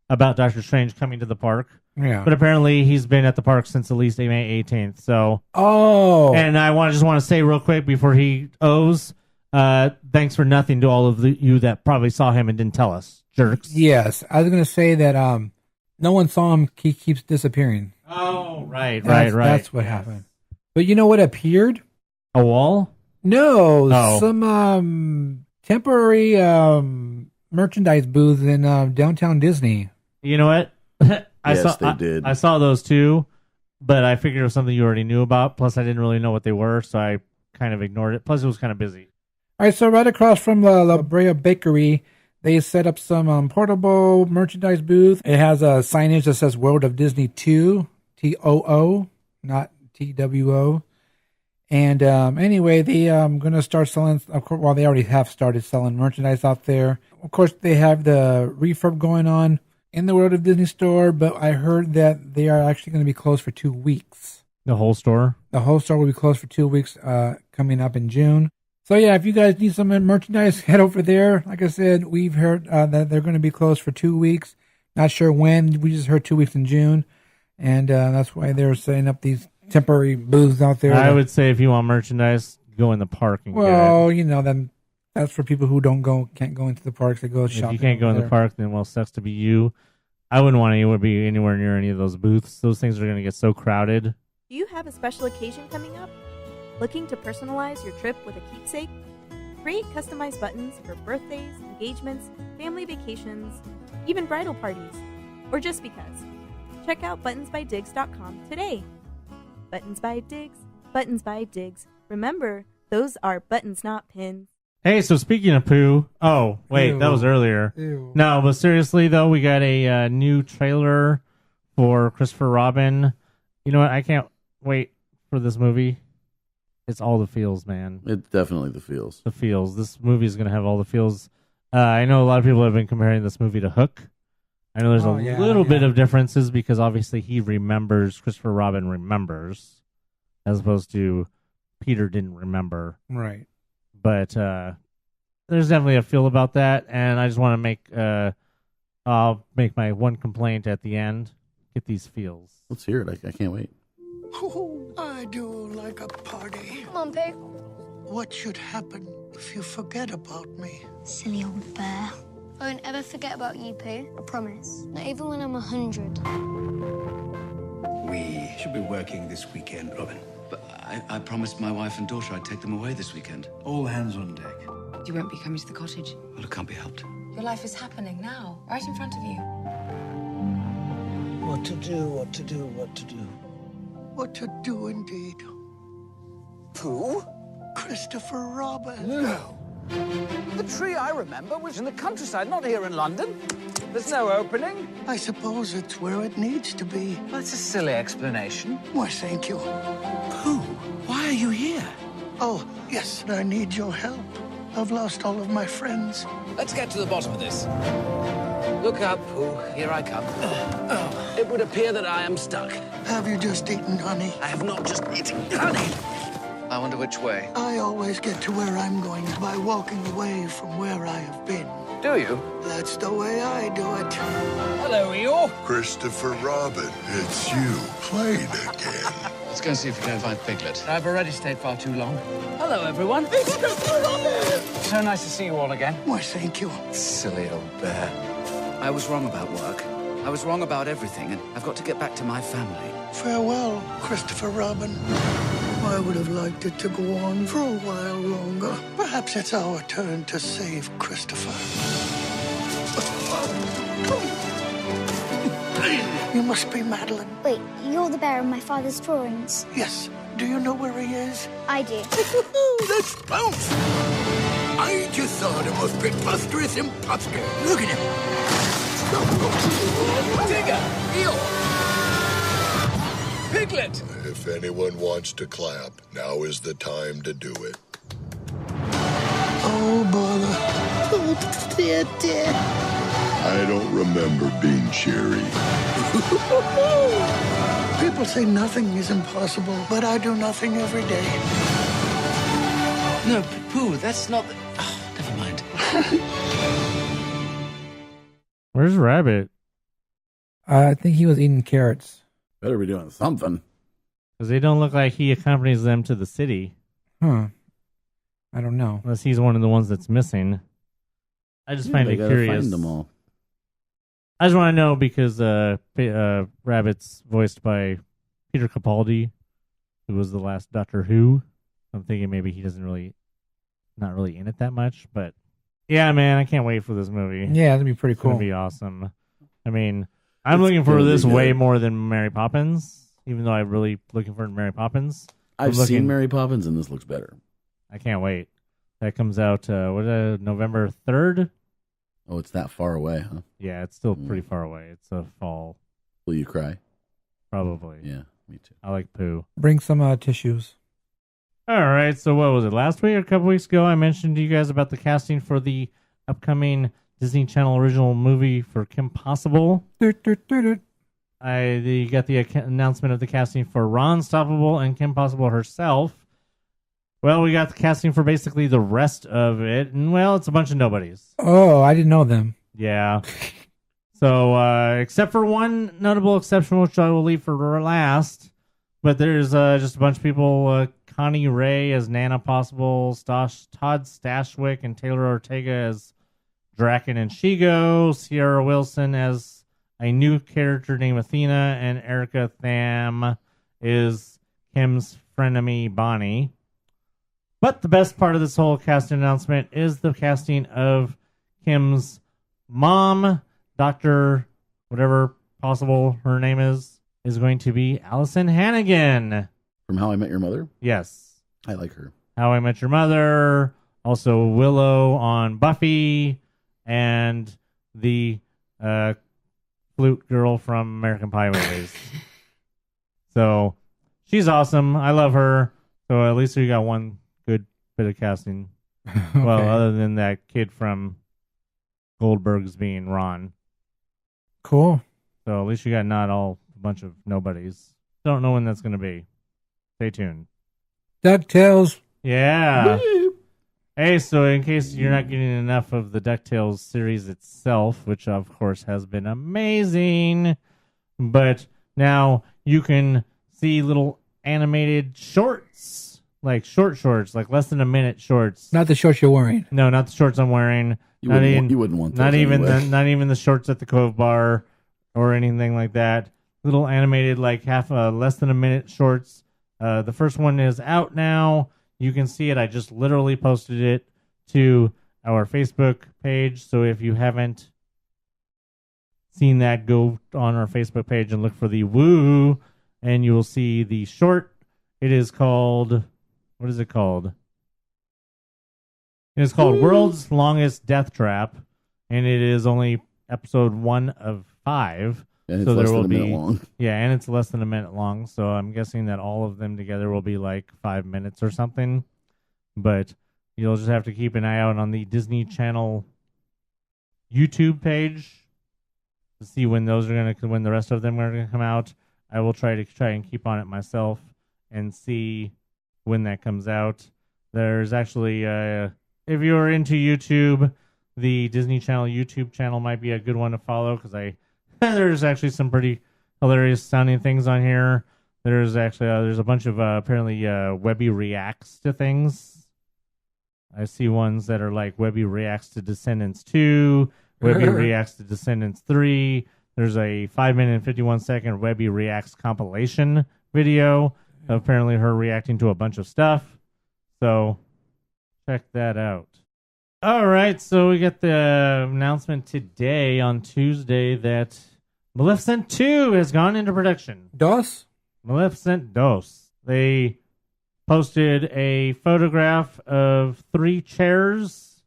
about Doctor Strange coming to the park. Yeah. But apparently he's been at the park since at least May 18th. So. Oh. And I just want to say real quick before he owes, thanks for nothing to all of you that probably saw him and didn't tell us, jerks. Yes, I was going to say that no one saw him. He keeps disappearing. Oh, right. That's what happened. But you know what appeared? A wall? No, some temporary merchandise booths in downtown Disney. You know what? They did. I saw those too, but I figured it was something you already knew about. Plus, I didn't really know what they were, so I kind of ignored it. Plus, it was kind of busy. All right, so right across from La Brea Bakery, they set up some portable merchandise booth. It has a signage that says World of Disney 2, TOO, not TWO. And anyway, they going to start selling, of course, well, they already have started selling merchandise out there. Of course, they have the refurb going on in the World of Disney store, but I heard that they are actually going to be closed for 2 weeks. The whole store? The whole store will be closed for 2 weeks coming up in June. So yeah, if you guys need some merchandise, head over there. Like I said, we've heard that they're going to be closed for 2 weeks. Not sure when. We just heard 2 weeks in June. And that's why they're setting up these temporary booths out there. I would say if you want merchandise, go in the park and get it. You know, then that's for people who can't go into the parks. They go shopping. If you can't go in the park, then sucks to be you. I wouldn't want to be anywhere near any of those booths. Those things are going to get so crowded. Do you have a special occasion coming up? Looking to personalize your trip with a keepsake? Create customized buttons for birthdays, engagements, family vacations, even bridal parties, or just because. Check out buttonsbydigs.com today. Buttons by Diggs. Buttons by Diggs. Remember, those are buttons, not pins. Hey, so speaking of poo, oh, wait, Ew. that was earlier. Ew. No, but seriously, though, we got a new trailer for Christopher Robin. You know what? I can't wait for this movie. It's all the feels, man. It's definitely the feels. The feels. This movie is going to have all the feels. I know a lot of people have been comparing this movie to Hook. I know there's a little bit of differences because obviously he remembers, Christopher Robin remembers, as opposed to Peter didn't remember. Right. But there's definitely a feel about that, and I just want to I'll make my one complaint at the end. Get these feels. Let's hear it. I can't wait. Oh, I do like a party. Come on, Pooh. What should happen if you forget about me? Silly old bear. I won't ever forget about you, Pooh. I promise. Not even when I'm 100. We should be working this weekend, Robin. But I promised my wife and daughter I'd take them away this weekend. All hands on deck. You won't be coming to the cottage. Well, it can't be helped. Your life is happening now, right in front of you. What to do, what to do, what to do. What to do indeed. Pooh? Christopher Robin. No. The tree I remember was in the countryside, not here in London. There's no opening. I suppose it's where it needs to be. That's a silly explanation. Why, thank you. Pooh, why are you here? Oh, yes, I need your help. I've lost all of my friends. Let's get to the bottom of this. Look up, Pooh. Here I come. It would appear that I am stuck. Have you just eaten honey? I have not just eaten honey. I wonder which way. I always get to where I'm going by walking away from where I have been. Do you? That's the way I do it. Hello, Eeyore. Christopher Robin, it's you playing again. Let's go and see if we can find Piglet. I've already stayed far too long. Hello, everyone. So nice to see you all again. Why, thank you. Silly old bear. I was wrong about work. I was wrong about everything, and I've got to get back to my family. Farewell, Christopher Robin. I would have liked it to go on for a while longer. Perhaps it's our turn to save Christopher. You must be Madeline. Wait, you're the bear of my father's drawings. Yes. Do you know where he is? I do. Let's bounce! I just saw the most preposterous imposter. Look at him. Digger! Eeyore! Piglet! If anyone wants to clap, now is the time to do it. Oh, bother. Oh, dear, dear. I don't remember being cheery. People say nothing is impossible, but I do nothing every day. No, Pooh, that's not the... Oh, never mind. Where's Rabbit? I think he was eating carrots. Better be doing something. Because they don't look like he accompanies them to the city. Huh. I don't know. Unless he's one of the ones that's missing. I just find They it gotta curious. Find them all. I just want to know because Rabbit's voiced by Peter Capaldi, who was the last Doctor Who. I'm thinking maybe he not really in it that much, but yeah, man, I can't wait for this movie. Yeah, that'd be pretty cool. It's gonna be awesome. I mean, I'm looking for this way more than Mary Poppins, even though I'm really looking for Mary Poppins. I've seen Mary Poppins, and this looks better. I can't wait. That comes out November 3rd. Oh, it's that far away, huh? Yeah, it's still pretty far away. It's a fall. Will you cry? Probably. Yeah, me too. I like Pooh. Bring some tissues. All right, so what was it? Last week or a couple weeks ago, I mentioned to you guys about the casting for the upcoming Disney Channel original movie for Kim Possible. You got the announcement of the casting for Ron Stoppable and Kim Possible herself. Well, we got the casting for basically the rest of it, and well, it's a bunch of nobodies. Oh, I didn't know them. Yeah. So, except for one notable exception, which I will leave for last, but there's just a bunch of people. Connie Ray as Nana Possible, Todd Stashwick and Taylor Ortega as Draken and Shigo, Sierra Wilson as a new character named Athena, and Erica Tham is Kim's frenemy Bonnie. But the best part of this whole casting announcement is the casting of Kim's mom, Dr. whatever Possible her name is going to be Allison Hannigan. From How I Met Your Mother? Yes. I like her. How I Met Your Mother. Also Willow on Buffy. And the flute girl from American Pie movies. So she's awesome. I love her. So at least we got one good bit of casting. Okay. Well, other than that kid from Goldberg's being Ron. Cool. So at least you got not all a bunch of nobodies. Don't know when that's going to be. Stay tuned. DuckTales. Yeah. Hey, so in case you're not getting enough of the DuckTales series itself, which of course has been amazing, but now you can see little animated shorts, like shorts, like less than a minute shorts. Not the shorts you're wearing. No, not the shorts I'm wearing. You wouldn't want those not even anyway. not even the shorts at the Cove Bar or anything like that. Little animated, like less than a minute shorts. The first one is out now. You can see it. I just literally posted it to our Facebook page. So if you haven't seen that, go on our Facebook page and look for the Woo, and you will see the short. It is called, what is it called? It is called World's Longest Death Trap, and it is only episode 1 of 5. And it's less than a minute long. Yeah, and it's less than a minute long, so I'm guessing that all of them together will be like 5 minutes or something. But you'll just have to keep an eye out on the Disney Channel YouTube page to see when when the rest of them are gonna come out. I will try and keep on it myself and see when that comes out. There's actually, if you're into YouTube, the Disney Channel YouTube channel might be a good one to follow because there's actually some pretty hilarious sounding things on here. There's actually there's a bunch of apparently Webby reacts to things. I see ones that are like Webby reacts to Descendants 2, Webby reacts to Descendants 3. There's a 5-minute and 51-second Webby reacts compilation video. Apparently her reacting to a bunch of stuff. So check that out. All right, so we got the announcement today on Tuesday that Maleficent 2 has gone into production. Maleficent Dos. They posted a photograph of 3 chairs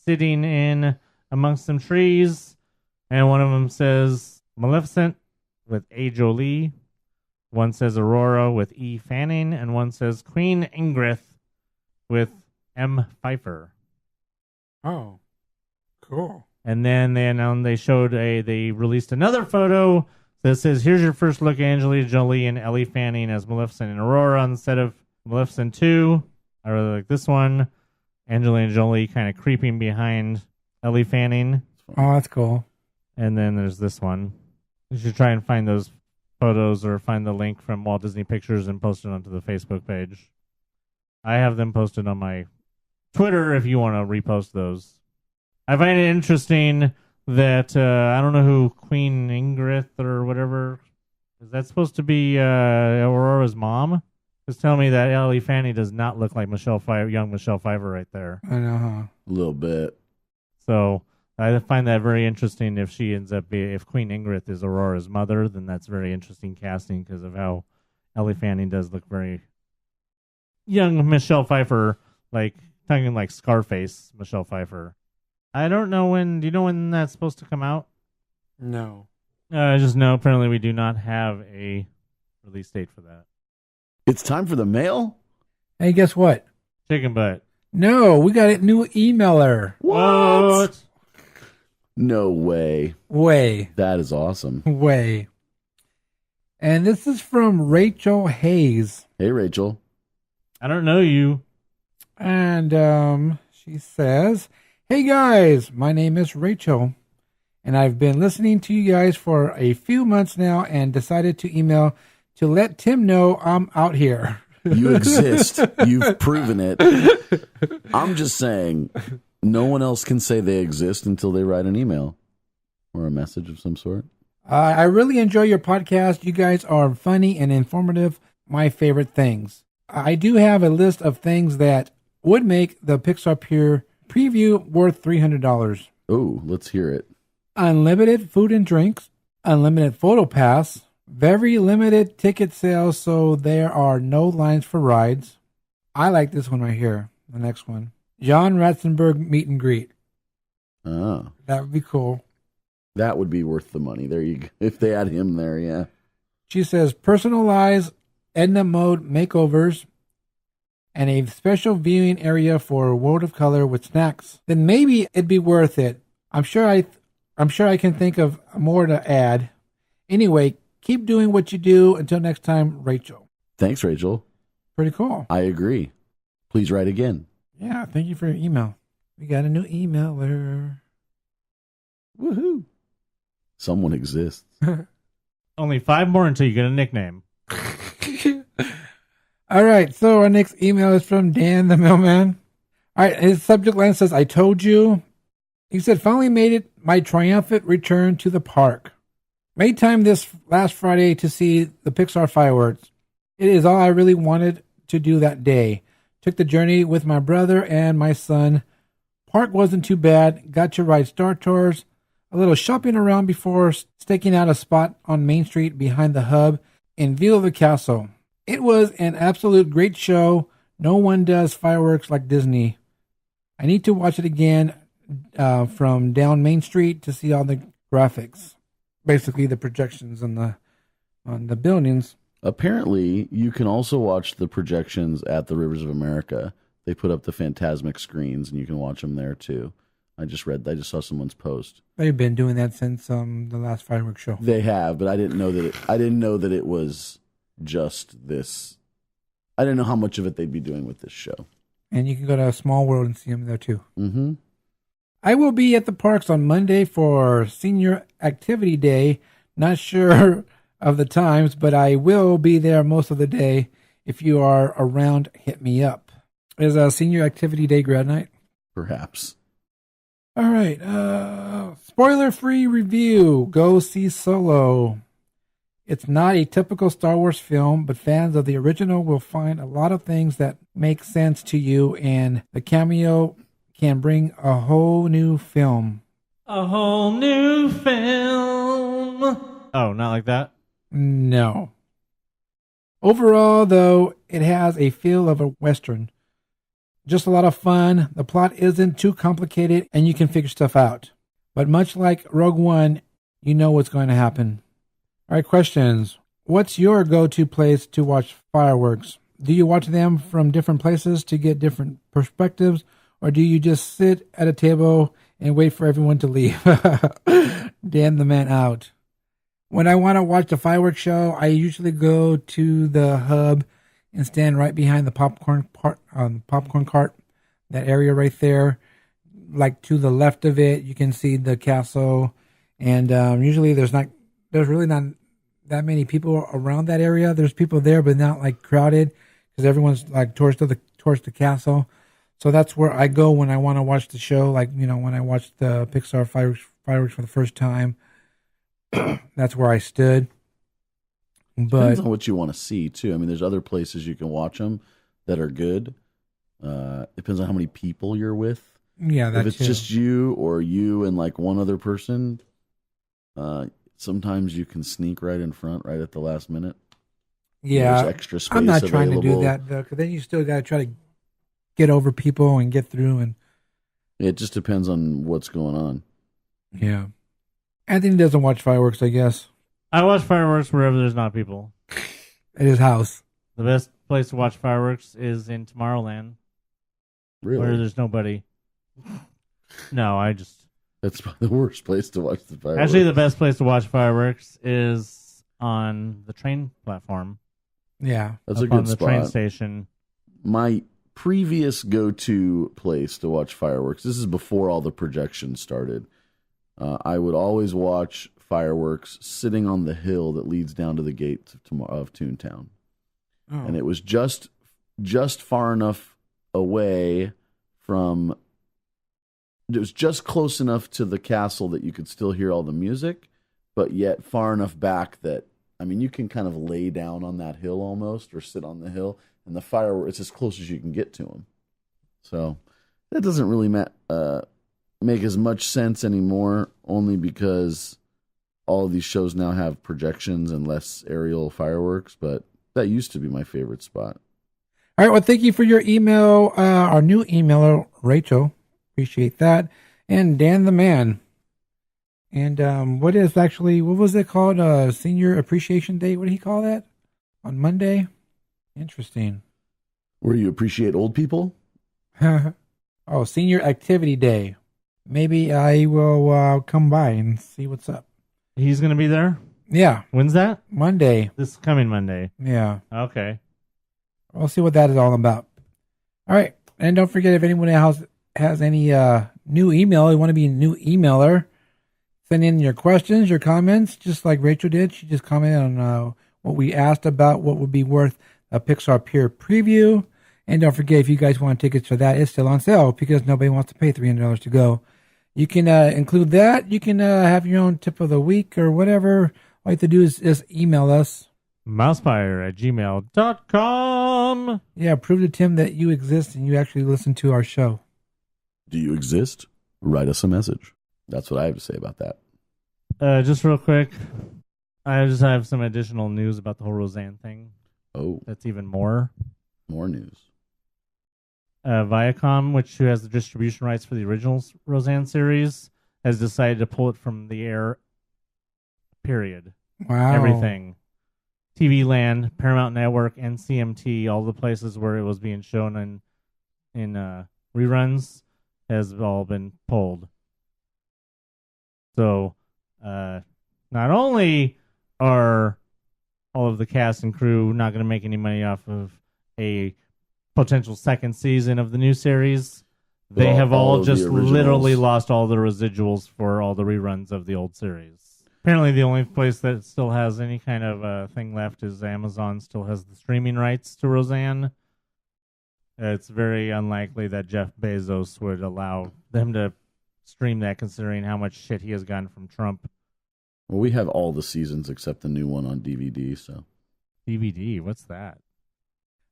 sitting in amongst some trees, and one of them says Maleficent with A. Jolie. One says Aurora with E. Fanning, and one says Queen Ingrid with M. Pfeiffer. Oh, cool. And then they released another photo that says, here's your first look at Angelina Jolie and Ellie Fanning as Maleficent and Aurora on the set of Maleficent 2. I really like this one. Angelina Jolie kind of creeping behind Ellie Fanning. Oh, that's cool. And then there's this one. You should try and find those photos or find the link from Walt Disney Pictures and post it onto the Facebook page. I have them posted on my Twitter if you want to repost those. I find it interesting that I don't know who Queen Ingrid or whatever is. That supposed to be Aurora's mom? Just tell me that Ellie Fanning does not look like young Michelle Pfeiffer right there. I know, huh? A little bit. So I find that very interesting. If she ends up if Queen Ingrid is Aurora's mother, then that's very interesting casting because of how Ellie Fanning does look very young Michelle Pfeiffer, like talking like Scarface Michelle Pfeiffer. I don't know when. Do you know when that's supposed to come out? No. I just know apparently we do not have a release date for that. It's time for the mail? Hey, guess what? Chicken butt. No, we got a new emailer. What? No way. Way. That is awesome. Way. And this is from Rachel Hayes. Hey, Rachel. I don't know you. And she says, hey guys, my name is Rachel, and I've been listening to you guys for a few months now and decided to email to let Tim know I'm out here. You exist. You've proven it. I'm just saying, no one else can say they exist until they write an email or a message of some sort. I really enjoy your podcast. You guys are funny and informative. My favorite things. I do have a list of things that would make the Pixar Pier preview worth $300. Oh, let's hear it. Unlimited food and drinks, unlimited photo pass, Very limited ticket sales, so there are no lines for rides. I like this one right here. The next one. John Ratzenberg meet and greet. Oh. That would be cool. That would be worth the money. There you go. If they had him there, yeah. She says personalized Edna mode makeovers and a special viewing area for World of Color with snacks. Then maybe it'd be worth it. I'm sure I can think of more to add. Anyway, keep doing what you do. Until next time, Rachel. Thanks, Rachel. Pretty cool. I agree. Please write again. Yeah, thank you for your email. We got a new emailer. Woohoo. Someone exists. Only 5 more until you get a nickname. All right, so our next email is from Dan the Mailman. All right, his subject line says, I told you. He said, finally made it my triumphant return to the park. Made time this last Friday to see the Pixar fireworks. It is all I really wanted to do that day. Took the journey with my brother and my son. Park wasn't too bad. Got to ride Star Tours. A little shopping around before staking out a spot on Main Street behind the hub in view of the castle. It was an absolute great show. No one does fireworks like Disney. I need to watch it again from down Main Street to see all the graphics. Basically the projections on the buildings. Apparently, you can also watch the projections at the Rivers of America. They put up the Phantasmic screens, and you can watch them there too. I just saw someone's post. They've been doing that since the last fireworks show. They have, but I didn't know that it was just this. I didn't know how much of it they'd be doing with this show. And you can go to a Small World and see them there too. Mm-hmm. I will be at the parks on Monday for Senior Activity Day. Not sure of the times, but I will be there most of the day. If you are around, hit me up. Is a Senior Activity Day grad night? Perhaps. All right. Spoiler-free review. Go see Solo. It's not a typical Star Wars film, but fans of the original will find a lot of things that make sense to you, and the cameo can bring a whole new film. A whole new film. Oh, not like that? No. Overall, though, it has a feel of a Western. Just a lot of fun. The plot isn't too complicated, and you can figure stuff out. But much like Rogue One, you know what's going to happen. All right, questions. What's your go-to place to watch fireworks? Do you watch them from different places to get different perspectives, or do you just sit at a table and wait for everyone to leave? Dan the man out. When I want to watch the fireworks show, I usually go to the hub and stand right behind the popcorn cart, that area right there. Like to the left of it, you can see the castle, and usually there's really not that many people around that area. There's people there, but not like crowded because everyone's like towards the castle. So that's where I go when I want to watch the show. Like, you know, when I watched the Pixar fireworks for the first time, that's where I stood. But depends on what you want to see too. I mean, there's other places you can watch them that are good. Depends on how many people you're with. Yeah, that's if it's just you or you and like one other person, sometimes you can sneak right in front, right at the last minute. Yeah, there's extra space. I'm not trying available. to do that though, because then you still got to try to get over people and get through. And it just depends on what's going on. Yeah, Anthony doesn't watch fireworks, I guess. I watch fireworks wherever there's not people. At his house. The best place to watch fireworks is in Tomorrowland. Really? Where there's nobody. No, That's probably the worst place to watch the fireworks. Actually, the best place to watch fireworks is on the train platform. Yeah. That's a good on the spot. Train station. My previous go-to place to watch fireworks, this is before all the projections started, I would always watch fireworks sitting on the hill that leads down to the gate of Toontown. Oh. And it was just far enough away from... It was just close enough to the castle that you could still hear all the music, but yet far enough back that, I mean, you can kind of lay down on that hill almost, or sit on the hill, and the fireworks, it's as close as you can get to them. So that doesn't really make as much sense anymore, only because all of these shows now have projections and less aerial fireworks, but that used to be my favorite spot. All right. Well, thank you for your email. Our new emailer, Rachel. Appreciate that. And Dan the Man. And what was it called? Senior Appreciation Day? What did he call that? On Monday? Interesting. Where you appreciate old people? Oh, Senior Activity Day. Maybe I will come by and see what's up. He's going to be there? Yeah. When's that? Monday. This coming Monday. Yeah. Okay. We'll see what that is all about. All right. And don't forget, if anyone else has any new email, you want to be a new emailer, send in your questions, your comments, just like Rachel did. She just commented on what we asked about, what would be worth a Pixar Pier preview. And don't forget, if you guys want tickets for that, it's still on sale because nobody wants to pay $300 to go. You can include that. You can have your own tip of the week or whatever. All you have to do is just email us. MousePIRE@gmail.com. Yeah, prove to Tim that you exist and you actually listen to our show. Do you exist? Write us a message. That's what I have to say about that. Just real quick, I just have some additional news about the whole Roseanne thing. Oh. That's even more. More news. Viacom, who has the distribution rights for the original Roseanne series, has decided to pull it from the air. Period. Wow. Everything. TV Land, Paramount Network, and CMT, all the places where it was being shown in reruns, has all been pulled. So, not only are all of the cast and crew not going to make any money off of a potential second season of the new series, they have all just literally lost all the residuals for all the reruns of the old series. Apparently the only place that still has any kind of thing left is Amazon still has the streaming rights to Roseanne. It's very unlikely that Jeff Bezos would allow them to stream that, considering how much shit he has gotten from Trump. Well, we have all the seasons except the new one on DVD, so. DVD? What's that?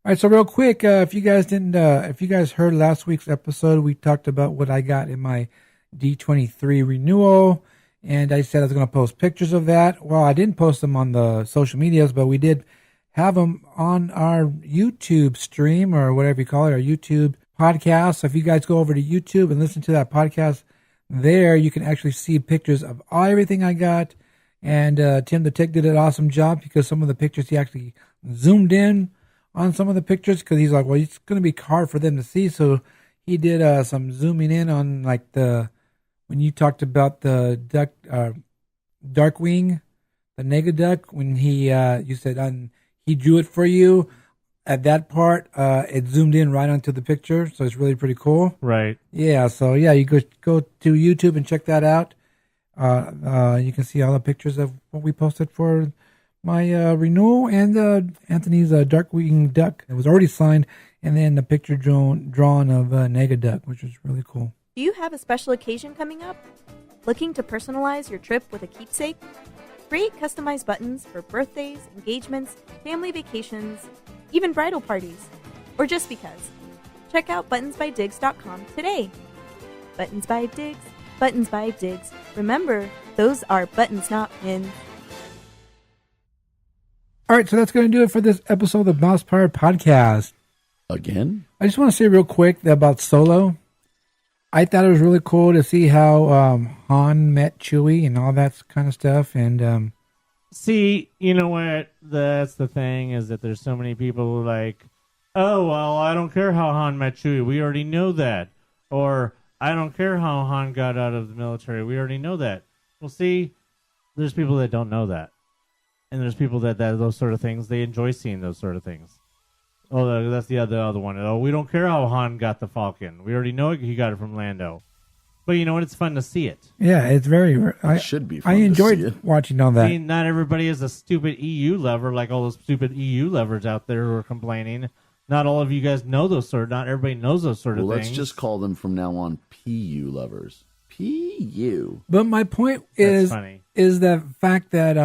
All right, so real quick, if you guys heard last week's episode, we talked about what I got in my D23 renewal, and I said I was going to post pictures of that. Well, I didn't post them on the social medias, but we did have them on our YouTube stream, or whatever you call it, our YouTube podcast. So if you guys go over to YouTube and listen to that podcast there, you can actually see pictures of everything I got. And Tim the Tick did an awesome job because some of the pictures he actually zoomed in on some of the pictures because he's like, well, it's going to be hard for them to see. So he did some zooming in on like when you talked about the duck, Darkwing, the Negaduck, when you said he drew it for you. At that part, it zoomed in right onto the picture, so it's really pretty cool. Right. Yeah, so yeah, you go to YouTube and check that out. You can see all the pictures of what we posted for my renewal and Anthony's Darkwing Duck. It was already signed, and then the picture drawn of Negaduck, which was really cool. Do you have a special occasion coming up? Looking to personalize your trip with a keepsake? Create customized buttons for birthdays, engagements, family vacations, even bridal parties, or just because. Check out buttonsbydiggs.com today. Buttons by Diggs, Buttons by Diggs. Remember, those are buttons, not pins. All right, so that's going to do it for this episode of the MousePIRE Podcast. Again? I just want to say real quick about Solo. I thought it was really cool to see how Han met Chewie and all that kind of stuff. And see, you know what? That's the thing, is that there's so many people who are like, oh, well, I don't care how Han met Chewie. We already know that. Or, I don't care how Han got out of the military. We already know that. Well, see, there's people that don't know that. And there's people that those sort of things, they enjoy seeing those sort of things. Oh, that's the other one. Oh, we don't care how Han got the Falcon. We already know he got it from Lando. But you know what? It's fun to see it. Yeah, it's very. It should be fun. I enjoyed watching all that. I mean, not everybody is a stupid EU lover like all those stupid EU lovers out there who are complaining. Not all of you guys know those sort. Not everybody knows those sort of things. Let's just call them from now on PU lovers. PU. But my point is the fact that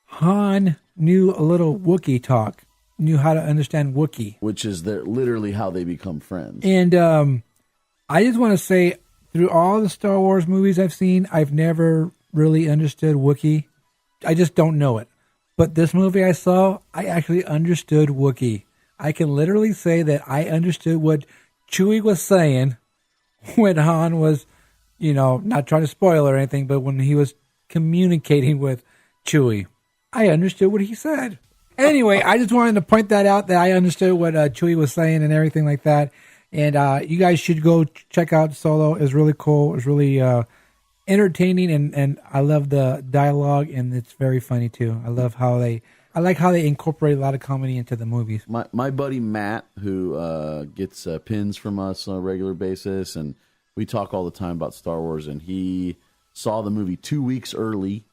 Han knew a little Wookiee talk, knew how to understand Wookiee, which is literally how they become friends. And I just want to say, through all the Star Wars movies I've seen, I've never really understood Wookiee. I just don't know it. But this movie I saw, I actually understood Wookiee. I can literally say that I understood what Chewie was saying when Han was, not trying to spoil or anything, but when he was communicating with Chewie, I understood what he said. Anyway, I just wanted to point that out, that I understood what Chewie was saying and everything like that. And you guys should go check out Solo. It's really cool. It's really entertaining, and I love the dialogue, and it's very funny too. I like how they incorporate a lot of comedy into the movies. My buddy Matt, who gets pins from us on a regular basis, and we talk all the time about Star Wars, and he saw the movie 2 weeks early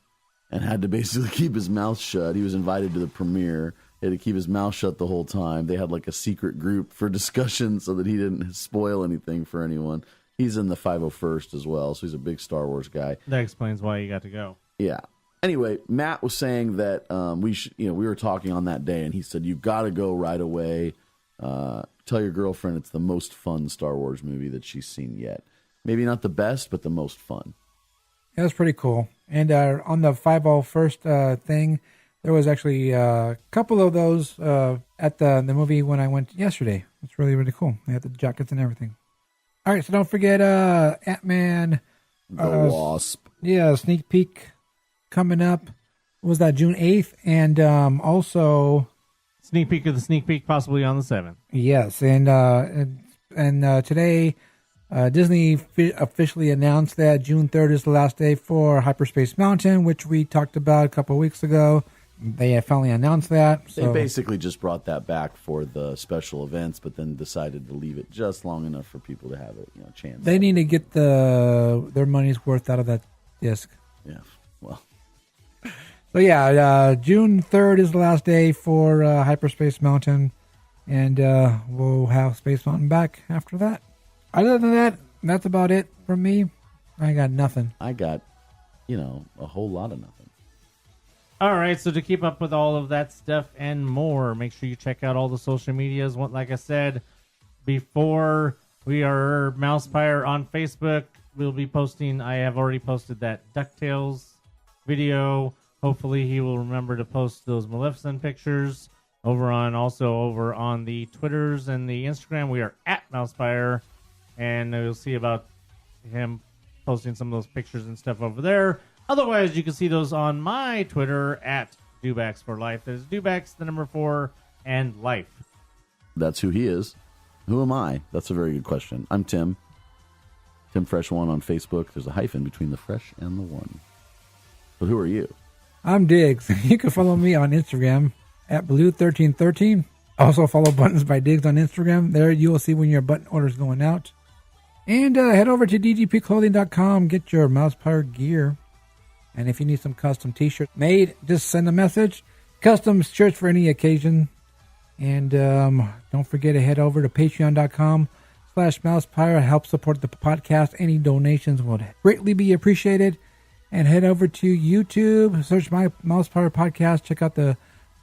and had to basically keep his mouth shut. He was invited to the premiere. He had to keep his mouth shut the whole time. They had like a secret group for discussion so that he didn't spoil anything for anyone. He's in the 501st as well, so he's a big Star Wars guy. That explains why you got to go. Yeah. Anyway, Matt was saying that we were talking on that day, and he said, you've got to go right away. Tell your girlfriend it's the most fun Star Wars movie that she's seen yet. Maybe not the best, but the most fun. It was pretty cool. And on the 501st thing, there was actually a couple of those at the movie when I went yesterday. It's really, really cool. They had the jackets and everything. All right, so don't forget Ant-Man. The Wasp. Yeah, sneak peek coming up. What was that, June 8th? And also... Sneak peek of the sneak peek, possibly on the 7th. Yes, and today Disney officially announced that June 3rd is the last day for Hyperspace Mountain, which we talked about a couple of weeks ago. They finally announced that. So. They basically just brought that back for the special events, but then decided to leave it just long enough for people to have a chance. They need to get their money's worth out of that disc. Yeah, well. So yeah, June 3rd is the last day for Hyperspace Mountain, and we'll have Space Mountain back after that. Other than that, that's about it from me. I got nothing. I got, a whole lot of nothing. All right, so to keep up with all of that stuff and more, make sure you check out all the social medias. Like I said before, we are MousePIRE on Facebook. We'll be posting, I have already posted that DuckTales video. Hopefully he will remember to post those Maleficent pictures over on the Twitters and the Instagram. We are at MousePIRE, and you'll see about him posting some of those pictures and stuff over there. Otherwise, you can see those on my Twitter at Dewbacks for Life. There's Dewbacks, the number 4, and Life. That's who he is. Who am I? That's a very good question. I'm Tim. Tim Fresh 1 on Facebook. There's a hyphen between the fresh and the 1. But who are you? I'm Diggs. You can follow me on Instagram at Blue1313. Also follow Buttons by Diggs on Instagram. There you will see when your button order is going out. And head over to dgpclothing.com. Get your MousePIRE gear. And if you need some custom t-shirts made, just send a message. Custom shirts for any occasion. And don't forget to head over to patreon.com/MousePIRE. Help support the podcast. Any donations would greatly be appreciated. And head over to YouTube. Search my MousePIRE Podcast. Check out the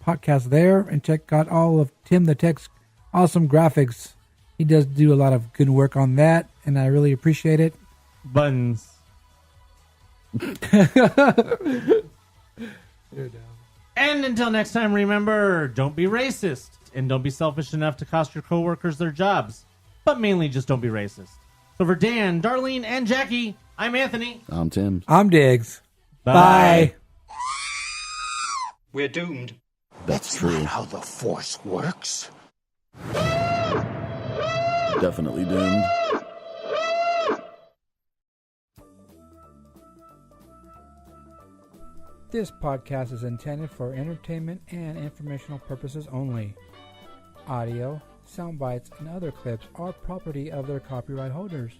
podcast there. And check out all of Tim the Tech's awesome graphics. He does do a lot of good work on that. And I really appreciate it. Buttons. And until next time, remember, don't be racist and don't be selfish enough to cost your coworkers their jobs, but mainly just don't be racist. So for Dan, Darlene, and Jackie, I'm Anthony. I'm Tim. I'm Diggs. Bye. We're doomed. That's true. Not how the Force works. Definitely doomed. This podcast is intended for entertainment and informational purposes only. Audio, sound bites, and other clips are property of their copyright holders.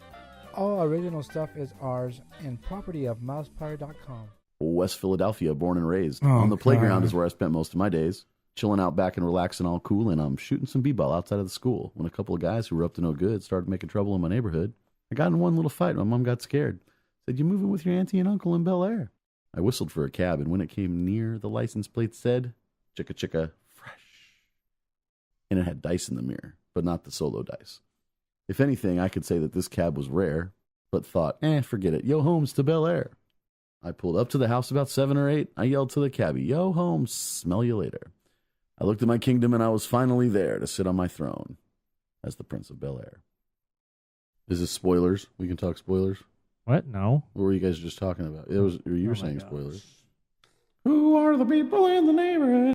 All original stuff is ours and property of MousePIRE.com. West Philadelphia, born and raised. Oh, on the playground God. is where I spent most of my days. Chilling out back and relaxing all cool, and I'm shooting some b-ball outside of the school when a couple of guys who were up to no good started making trouble in my neighborhood. I got in one little fight. My mom got scared. Said, "You moving with your auntie and uncle in Bel Air?" I whistled for a cab, and when it came near, the license plate said, "Chicka Chicka Fresh." And it had dice in the mirror, but not the solo dice. If anything, I could say that this cab was rare, but thought, forget it. Yo, homes to Bel Air. I pulled up to the house about 7 or 8. I yelled to the cabbie, "Yo, home, smell you later." I looked at my kingdom, and I was finally there to sit on my throne as the Prince of Bel-Air. Is this spoilers? We can talk spoilers? What? No. What were you guys just talking about? You were saying spoilers. Who are the people in the neighborhood?